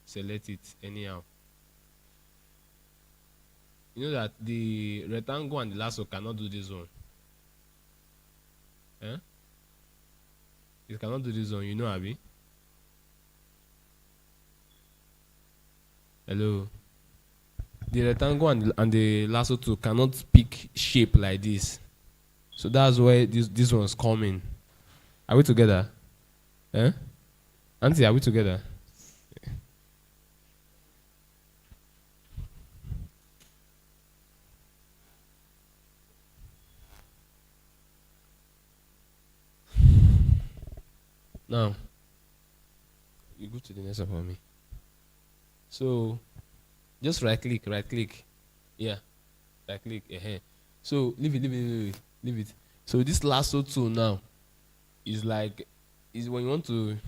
select it anyhow. You know that the rectangle and the lasso cannot do this one. It cannot do this one, you know, Abby? Hello. The rectangle and the lasso tool cannot pick shape like this. So that's why this one's coming. Are we together? Auntie, are we together? Now, you go to the next one for me. So, just right click. Yeah, right click. So, leave it. So, this lasso tool now is like, is when you want to,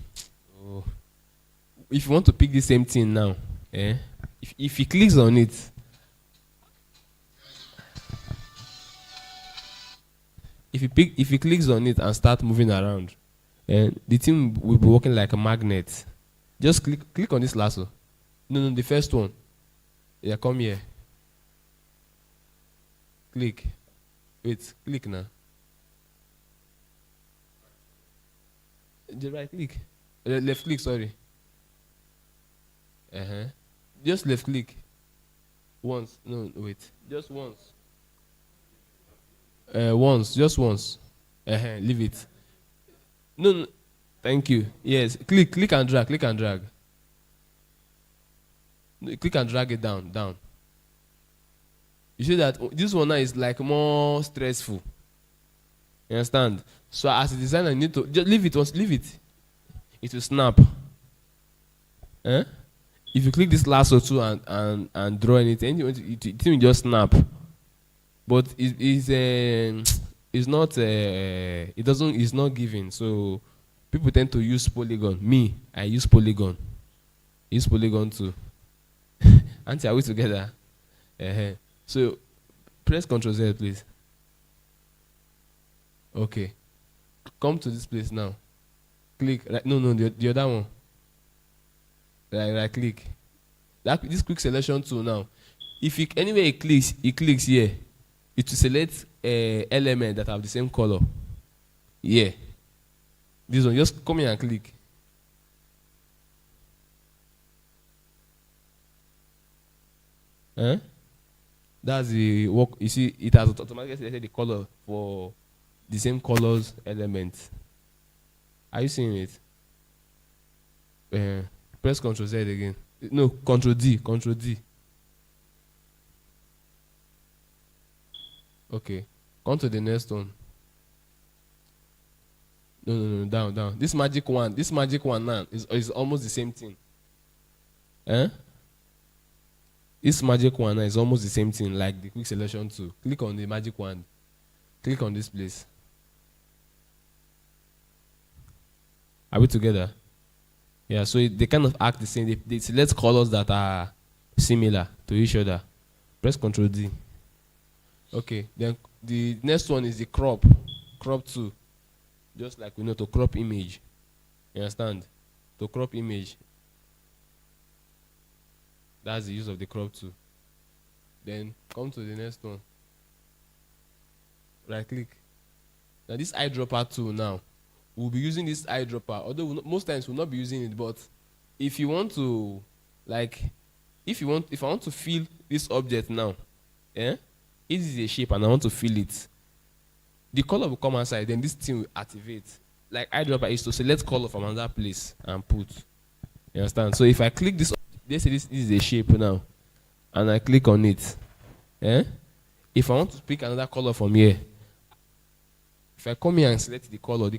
oh, if you want to pick the same thing now, if he clicks on it, if he clicks on it and start moving around, the thing will be working like a magnet. Just click on this lasso. No, the first one. Yeah, come here. Click. Wait, click now. The right click. Left click, sorry. Just left click. Once. No, wait. Just once. Just once. Leave it. No. Thank you. Yes. Click and drag. No, click and drag it down. You see that this one now is like more stressful. You understand? So as a designer, you need to just leave it. It will snap. If you click this lasso too and draw anything, it will just snap. But it's not it's not giving. So people tend to use polygon. Me, I use polygon. Use polygon too. Auntie, are we together? So press Ctrl Z, please. Okay. Come to this place now. Click. Right, no, the other one. Right click. This quick selection tool now. If anywhere it clicks here, it will select element that have the same color. Yeah. This one, just come here and click. That's the work. You see, it has automatically selected the color for the same colors element. Are you seeing it? Press Ctrl Z again. No, Ctrl D. Okay. Come to the next one. No, down. This magic one now is almost the same thing. This magic one now is almost the same thing like the quick selection tool. Click on the magic wand. Click on this place. Are we together? Yeah, so they kind of act the same. They select colors that are similar to each other. Press Ctrl D. Okay, then the next one is the crop tool. Just like we know to crop image. You understand? To crop image. That's the use of the crop tool. Then come to the next one. Right click. Now this eyedropper tool now. We'll be using this eyedropper, although most times we'll not be using it, but if you want to, like, if I want to fill this object now, it is a shape and I want to fill it, the color will come outside, then this thing will activate. Like eyedropper is to select color from another place and put. You understand? So if I click this, let's say this is a shape now, and I click on it, if I want to pick another color from here, if I come here and select the color,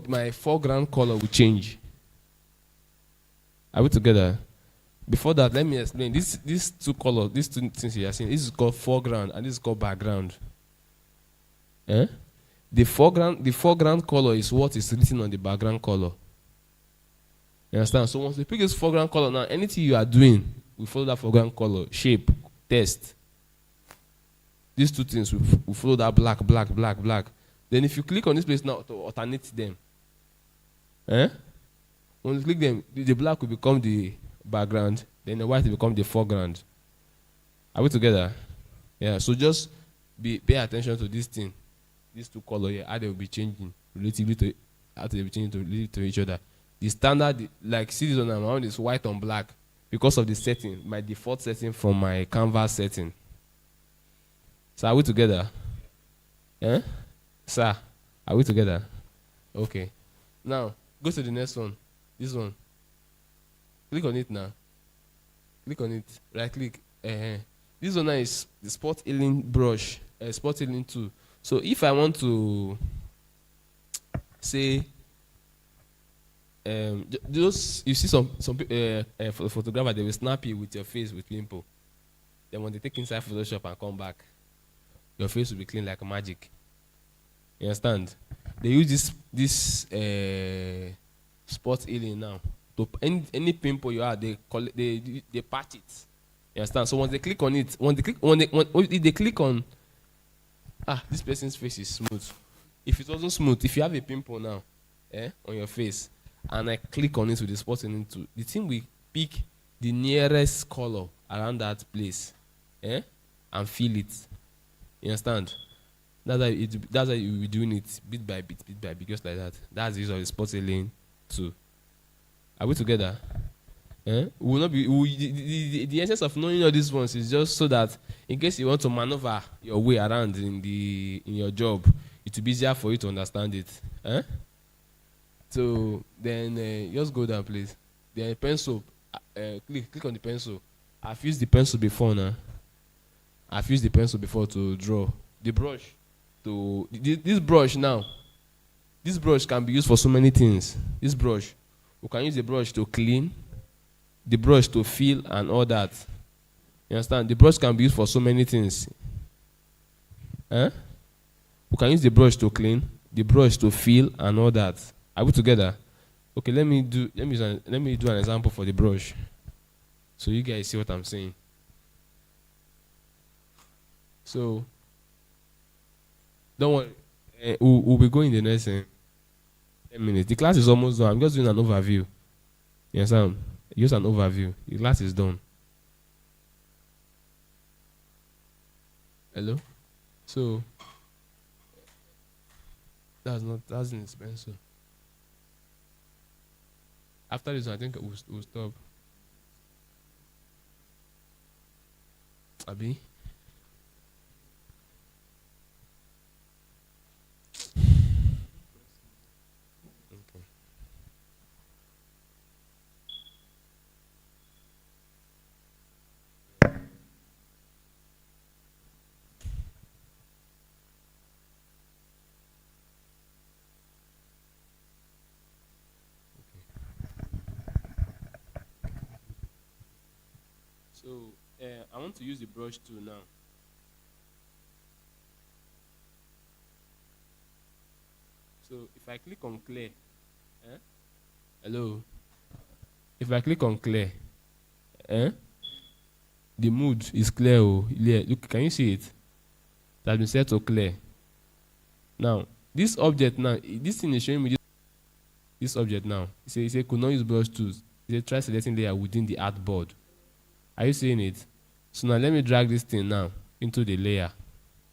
my foreground color will change. Are we together? Before that, let me explain. These two colors, these two things you are seeing, this is called foreground and this is called background. The foreground color is what is written on the background color. You understand? So once you pick this foreground color now, anything you are doing will follow that foreground color, shape, text. These two things will follow that black. Then if you click on this place now to alternate them, when you click them, the black will become the background, then the white will become the foreground. Are we together? Yeah, so just pay attention to this thing, these two colors here, how they will be changing relatively to each other. The standard, like see this one, my own is white on black because of the setting, my default setting from my canvas setting. So are we together? Sir, are we together? Okay. Now, go to the next one. This one. Click on it now. Click on it. Right click. This one now is the spot healing brush. Spot healing tool. So if I want to say those you see some photographer, they will snap you with your face with limpo. Then when they take inside Photoshop and come back, your face will be clean like magic. You understand? They use this spot healing now. To any pimple you have, they patch it. You understand? So once they click on it, if they click on this person's face is smooth. If it wasn't smooth, if you have a pimple now, on your face, and I click on it with the spot healing tool, the thing will pick the nearest color around that place, and feel it. You understand? That's how you will be doing it bit by bit, just like that. That's the use of the spot healing tool. Are we together? We will not be. The essence of knowing all these ones is just so that in case you want to maneuver your way around in your job, it will be easier for you to understand it. So then just go down, please. Then pencil. Click on the pencil. I've used the pencil before now. I've used the pencil before to draw. The brush. This brush now. This brush can be used for so many things. This brush. We can use the brush to clean, the brush to fill, and all that. You understand? The brush can be used for so many things. We can use the brush to clean, the brush to fill, and all that. Are we together? Okay, let me do an example for the brush, so you guys see what I'm saying. So, don't worry. We'll be going the next 10 minutes. The class is almost done. I'm just doing an overview. You understand? Just an overview. The class is done. Hello? So, that's inexpensive. After this, I think we'll stop. Abi? Okay. So, I want to use the brush tool now. So, if I click on clear, hello? If I click on clear, the mood is clear. Yeah, look, can you see it? It has been set to clear. Now, this object now, this thing is showing me this object now. It say could not use brush tools. It say try selecting layer within the artboard. Are you seeing it? So now let me drag this thing now into the layer,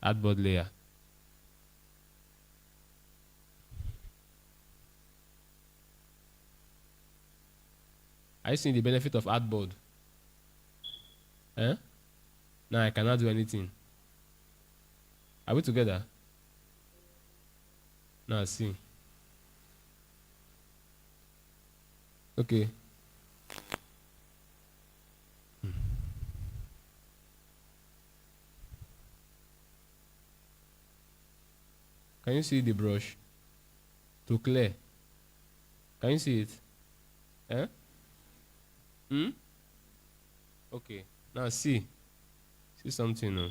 artboard layer. Are you seeing the benefit of artboard? Now I cannot do anything. Are we together? Now see. Okay. Can you see the brush? To clear. Can you see it? Okay. Now see. See something now.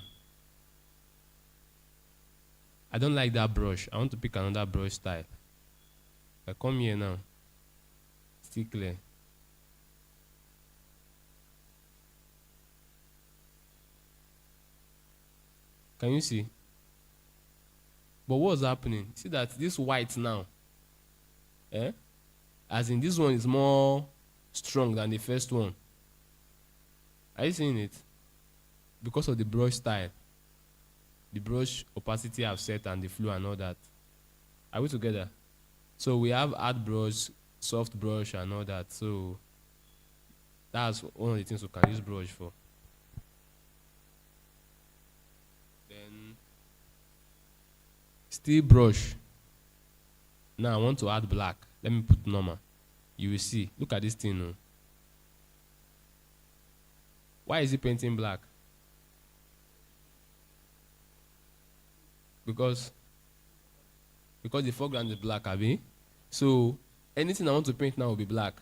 I don't like that brush. I want to pick another brush style. I come here now. Still clear. Can you see? But what's happening? See that this white now, as in this one is more strong than the first one. Are you seeing it? Because of the brush style, the brush opacity I've set, and the flow and all that. Are we together? So we have hard brush, soft brush, and all that. So that's one of the things we can use brush for. Then still brush. Now I want to add black. Let me put normal. You will see. Look at this thing now. Why is it painting black? Because the foreground is black, Abi. So anything I want to paint now will be black.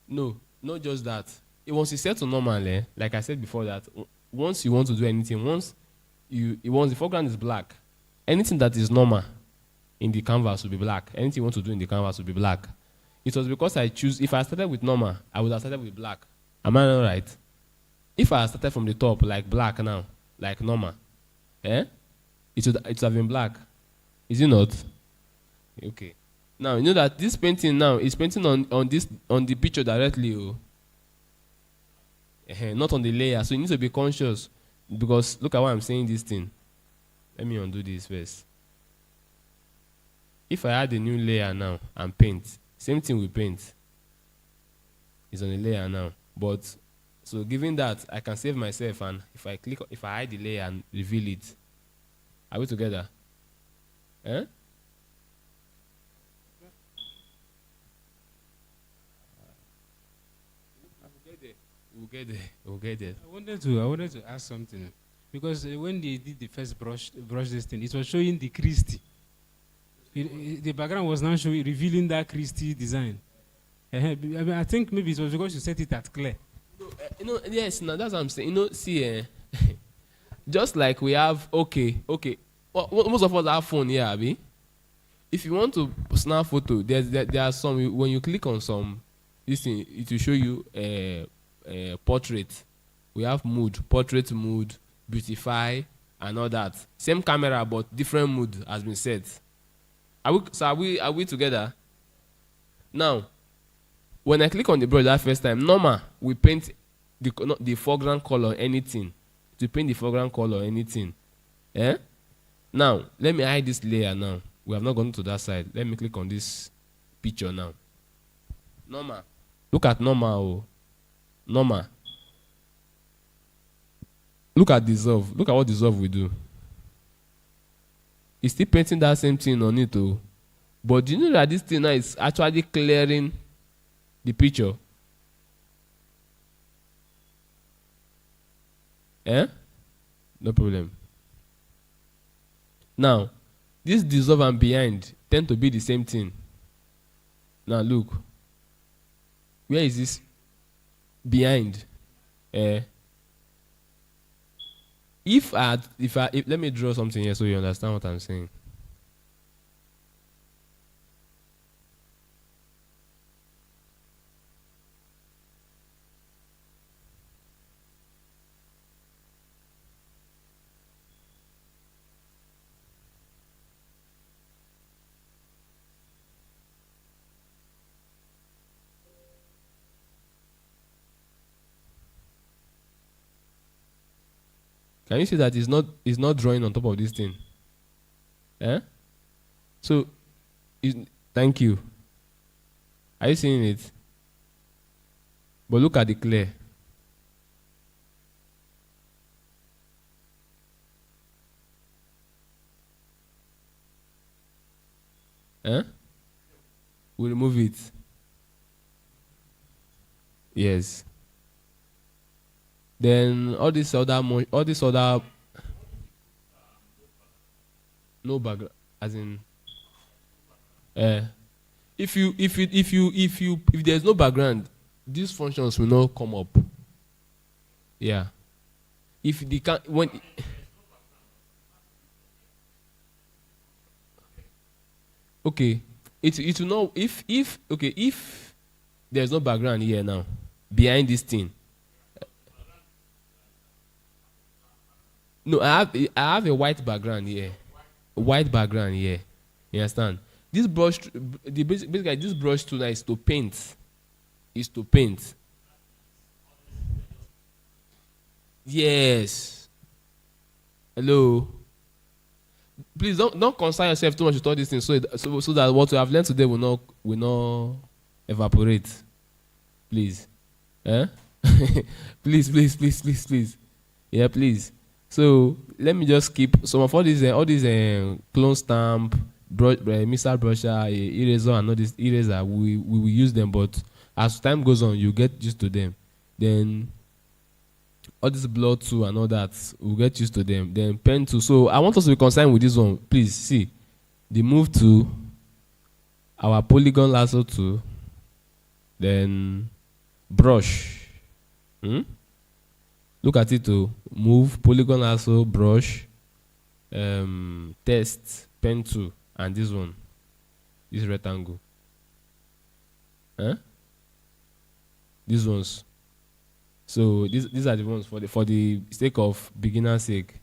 No, not just that. Once it's set to normal, like I said before, that once you want to do anything, once the foreground is black, anything that is normal in the canvas will be black. Anything you want to do in the canvas will be black. It was because I choose. If I started with normal, I would have started with black. Am I not right? If I started from the top, like black now, like normal, it would have been black. Is it not? Okay. Now, you know that this painting now is painting on the picture directly. Not on the layer. So you need to be conscious. Because look at why I'm saying this thing. Let me undo this first. If I add a new layer now and paint, same thing with paint. It's on the layer now. But so given that, I can save myself, and if I hide the layer and reveal it, are we together? Eh? We'll get there. I wanted to ask something, because when they did the first brush this thing, it was showing the Christie. The background was now revealing that Christie design. I think maybe it was because you set it at clear. Yes, now that's what I'm saying. See, just like we have, okay. Well, most of us have phone here, Abi. If you want to snap photo, there are some, when you click on some, this thing, it will show you portrait. We have mood, portrait mood, beautify, and all that. Same camera, but different mood has been set. Are we together? Now, when I click on the brush that first time, normal, we paint the foreground color, anything. To paint the foreground color, anything. Now, let me hide this layer now. We have not gone to that side. Let me click on this picture now. Normal. Look at normal. Normal. Look at dissolve. Look at what dissolve will do. It's still painting that same thing on it, too. But do you know that this thing now is actually clearing the picture? No problem. Now, this dissolve and behind tend to be the same thing. Now look. Where is this behind? Let me draw something here so you understand what I'm saying. Can you see that it's not drawing on top of this thing? So, thank you. Are you seeing it? But look at the clear. We remove it. Yes. Then all this other no background, as in if there's no background, these functions will not come up. Yeah. If they can't, when okay, it will know if there's no background here now behind this thing. No, I have a white background here. White background here. You understand? This brush, basically this brush tool is to paint. Is to paint. Yes. Hello. Please don't concern yourself too much with all these things, so that what we have learned today will not evaporate. Please. Please. Yeah, please. So let me just keep some of all these clone stamp, missile brusher, eraser, and all this eraser. We will use them, but as time goes on, you get used to them. Then all this blood too and all that, we'll get used to them. Then pen too. So I want us to be concerned with this one. Please see, the move to our polygon lasso tool, then brush. Look at it to move, polygon lasso, brush, test, pen tool, and this one, this rectangle. These ones. So these are the ones for the sake of beginner's sake.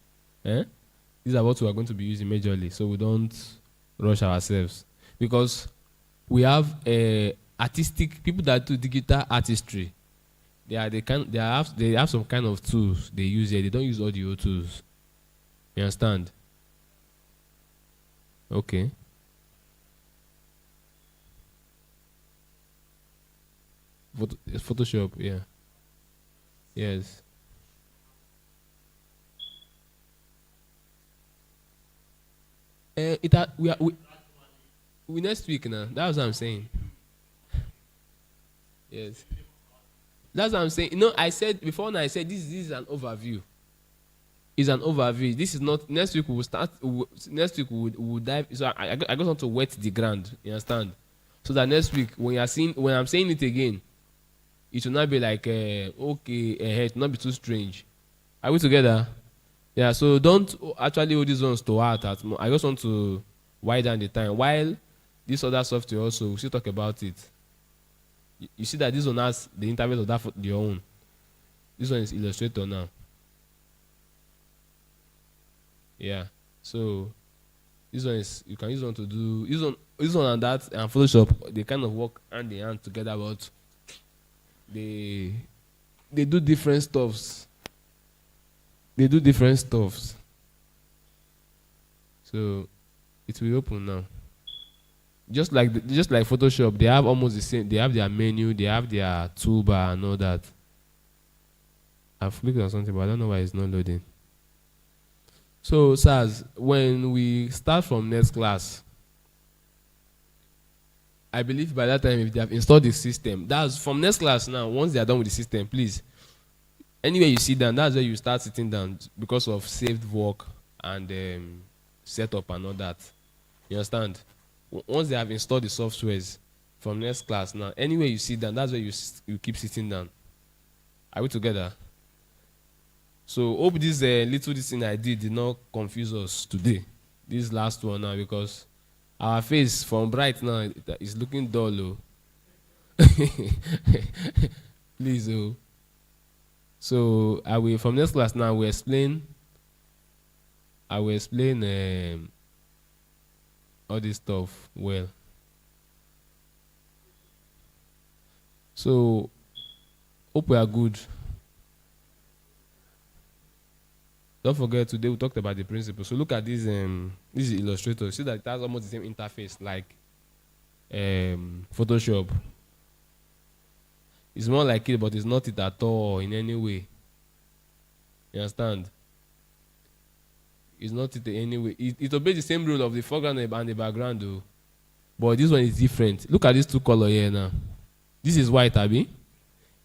These are what we are going to be using majorly, so we don't rush ourselves, because we have artistic people that do digital artistry. They have some kind of tools they use here. They don't use audio tools. You understand? Okay. Photoshop, yeah. Yes. We next week now. That's what I'm saying. Yes. That's what I'm saying. You know, I said before now, I said this is an overview. It's an overview. This is not next week we will start next week we will dive. So I just want to wet the ground, you understand? So that next week when I'm saying it again, it will not be like okay, it will not be too strange. Are we together? Yeah, so don't actually hold these ones to heart. I just want to widen the time. While this other software also, we'll still talk about it. You see that this one has the interface of that for your own. This one is Illustrator now. Yeah, so this one is, you can use one to do, this one and that and Photoshop, they kind of work hand in hand together, but they do different stuffs. They do different stuffs. So it will open now. Just like Photoshop, they have almost the same. They have their menu, they have their toolbar and all that. I've clicked on something, but I don't know why it's not loading. So, Saz, when we start from next class, I believe by that time, if they have installed the system, that's from next class now. Once they are done with the system, please, anywhere you sit down, that's where you start sitting down because of saved work and setup and all that. You understand? Once they have installed the softwares from next class now, anywhere you sit down, that's where you keep sitting down. Are we together? So hope this little thing I did not confuse us today. This last one now, because our face from bright now is looking dull. Oh. Please, oh. So I will from next class now. I will explain all this stuff well. So hope we are good. Don't forget, today we talked about the principle. So look at this is Illustrator. See that it has almost the same interface like Photoshop. It's more like it, but it's not it at all in any way. You understand? It's not it in any way. It obeys the same rule of the foreground and the background, though. But this one is different. Look at these two colors here now. This is white, Abby.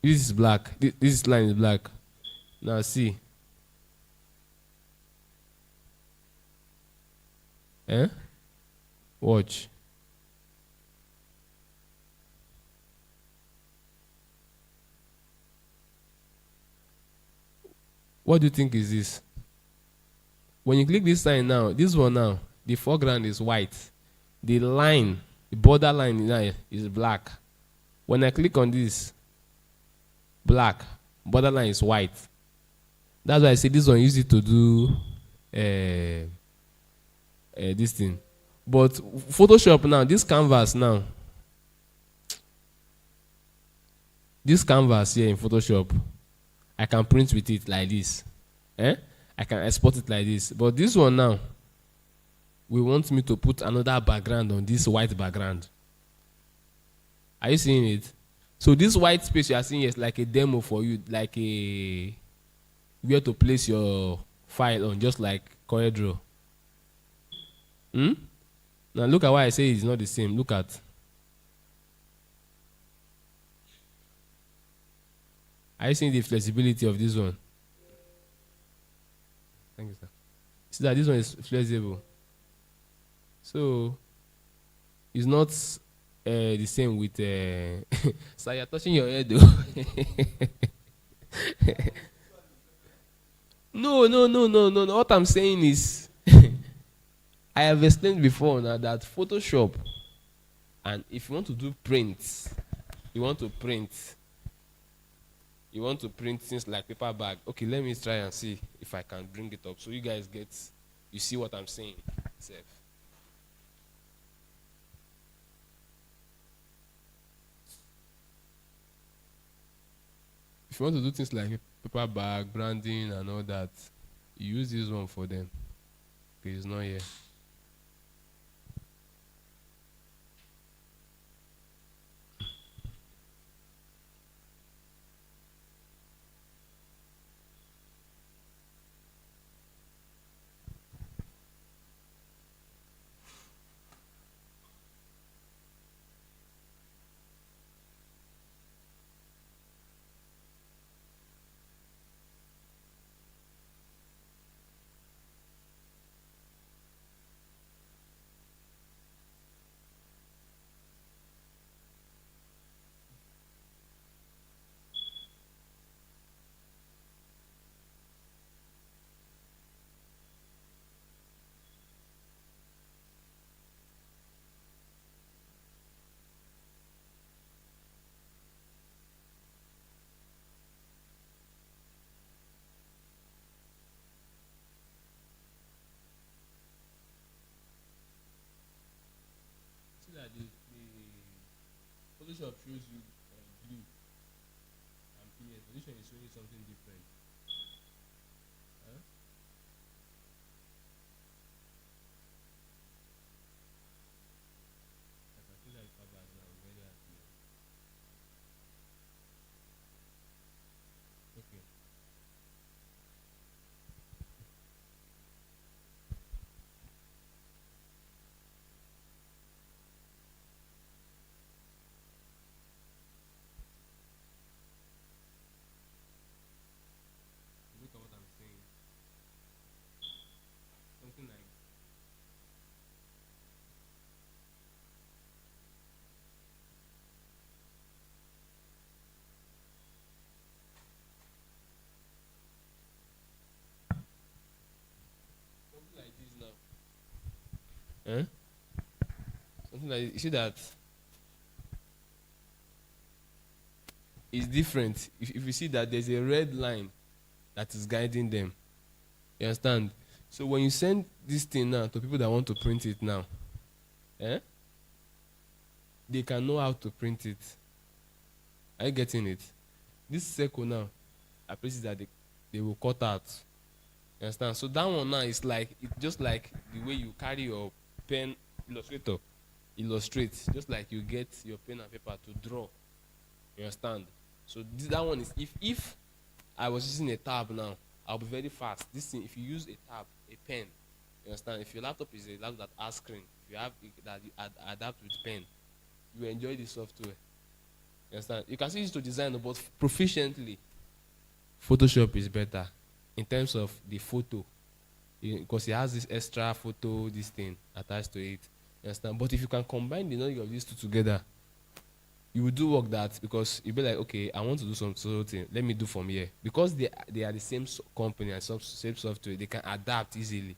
This is black. This line is black. Now see. Watch. What do you think is this? When you click this sign now, this one now, the foreground is white. The line, the border line now is black. When I click on this, black, border line is white. That's why I say this one use it to do this thing. But Photoshop now, this canvas now, this canvas here in Photoshop, I can print with it like this. I can export it like this. But this one now, we want me to put another background on this white background. Are you seeing it? So this white space you are seeing is like a demo for you, like a where to place your file on, just like CorelDRAW. Now look at why I say it's not the same. Look at. Are you seeing the flexibility of this one? Thank you, sir. See that this one is flexible. So it's not the same with. So you're touching your head, though. No, no, no, no, no, no. What I'm saying is, I have explained before now that Photoshop, and if you want to do prints, you want to print, you want to print things like paper bag. Okay, let me try and see if I can bring it up so you guys get, you see what I'm saying. Sef. If you want to do things like paper bag, branding, and all that, you use this one for them. Okay, it's not here. See that the Photoshop shows you blue and PS. This one is showing something different. Huh? I can see that it's covered now. Very happy. Okay. Look at what I'm saying. Something like this now. Huh? Something like, you see that it's different. If you see that there's a red line that is guiding them, you understand? So when you send this thing now to people that want to print it now, they can know how to print it. Are you getting it? This circle now are places that they will cut out. You understand? So that one now is like, it's just like the way you carry your pen, illustrate, just like you get your pen and paper to draw. You understand? So that one is, if I was using a tab now, I'll be very fast. This thing, if you use a tab, a pen, you understand? If your laptop is a laptop that has screen, if you have that you adapt with pen, you enjoy the software. You understand? You can still use to design, but proficiently, Photoshop is better in terms of the photo, because it has this extra photo, this thing attached to it. You understand? But if you can combine the knowledge of these two together, you will do work that, because you'll be like, okay, I want to do something. Let me do from here, because they are the same company and same software. They can adapt easily.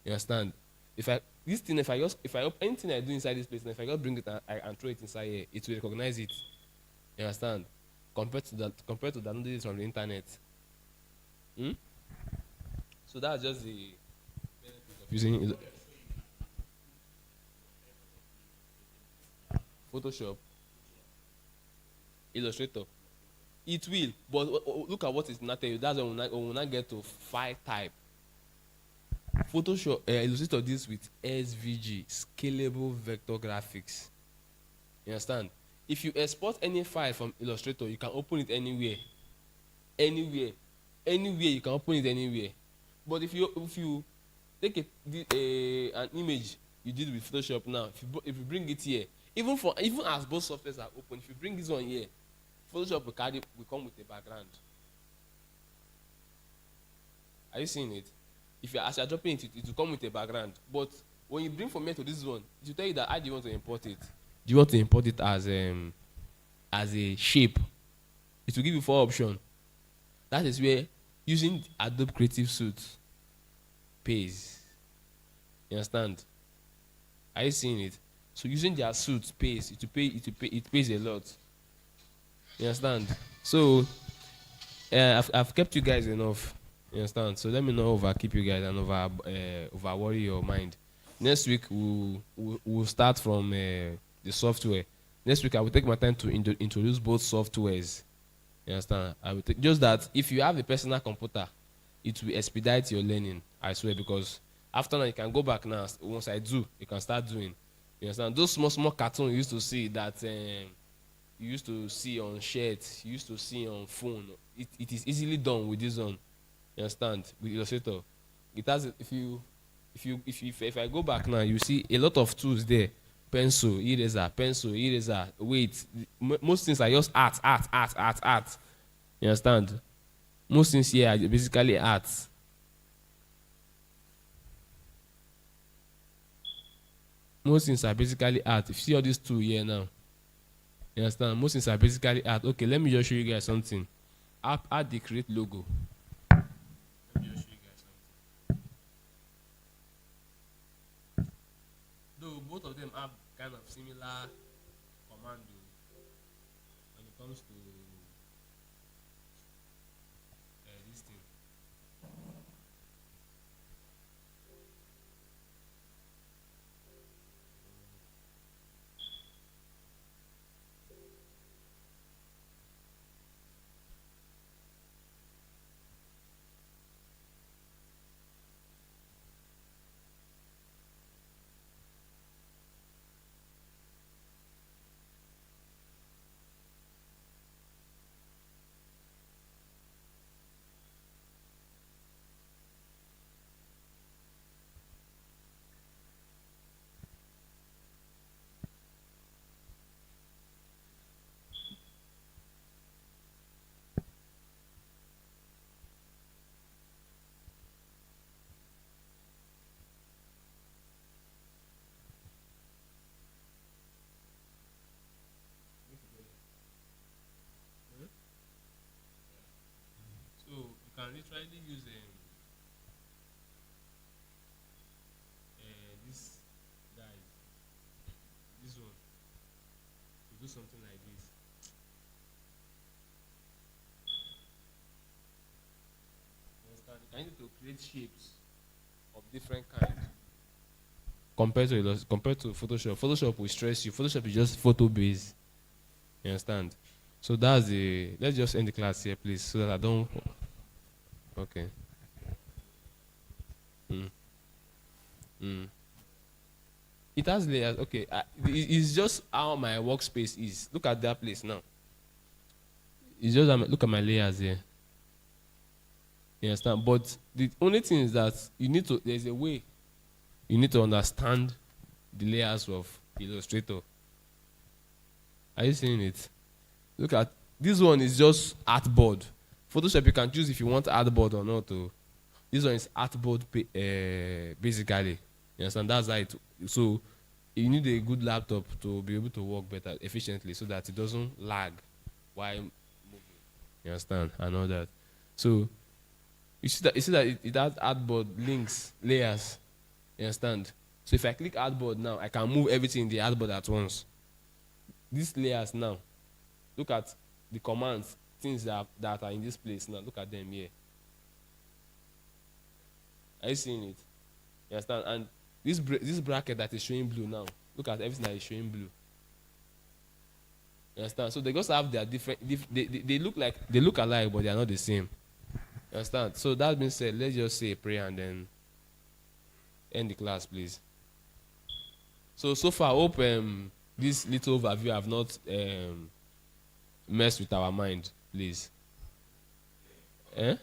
You understand? If I anything I do inside this place, and if I just bring it and throw it inside here, it will recognize it. You understand? Compared to downloading it from the internet. So that's just the benefit of using Photoshop, Illustrator. It will, but look at what it's not telling you. That's when we will not get to file type. Photoshop, Illustrator deals with SVG, scalable vector graphics. You understand? If you export any file from Illustrator, you can open it anywhere. Anywhere you can open it anywhere. But if you take an image you did with Photoshop now, if you bring it here, even as both softwares are open, if you bring this one here, Photoshop will come with a background. Are you seeing it? As you're dropping it, it will come with a background. But when you bring from here to this one, it will tell you that how do you want to import it? Do you want to import it as a shape? It will give you 4 options. That is where using Adobe Creative Suite pays. You understand? Are you seeing it? So using their suit pays. It pays a lot. You understand? So I've kept you guys enough. You understand? So let me not over keep you guys and over worry your mind. Next week we'll start from the software. Next week I will take my time to introduce both softwares. You understand? I will just that if you have a personal computer, it will expedite your learning. I swear, because after that you can go back now. Once I do, you can start doing. You understand? Those small cartoons you used to see that you used to see on shirts, you used to see on phone. It is easily done with this one. You understand? With Illustrator, it has. If I go back now, you see a lot of tools there. Pencil, eraser. Wait, most things are just art. You understand? Most things here are basically art. Most things are basically art. If you see all these two here now, you understand? Most things are basically art. Okay, let me just show you guys something. Add the create logo. Let me just show you guys something. Though both of them have kind of similar command when it comes to this thing. So you can literally use this guys, this one, to do something like this. You understand? You can use it to create shapes of different kinds. Compared to Photoshop, Photoshop will stress you. Photoshop is just photo based. You understand? So that's the. Let's just end the class here, please, so that I don't. Okay. It has layers. Okay, it's just how my workspace is. Look at that place now. It's just look at my layers here. You understand? But the only thing is that you need to. There's a way. You need to understand the layers of Illustrator. Are you seeing it? Look at this one is just artboard. Photoshop you can choose if you want artboard or not. This one is artboard basically. You understand? That's how it. So you need a good laptop to be able to work better efficiently, so that it doesn't lag while moving. You understand? And all that. So you see that it has artboard links, layers. You understand? So if I click artboard now, I can move everything in the artboard at once. These layers now, look at the commands, things that are in this place now. Look at them here. Are you seeing it? You understand? And this bracket that is showing blue now, look at everything that is showing blue. You understand? So they just have their different. They look alike, but they are not the same. You understand? So that being said, let's just say a prayer and then end the class, please. So far, I hope this little overview have not messed with our mind, please. Eh?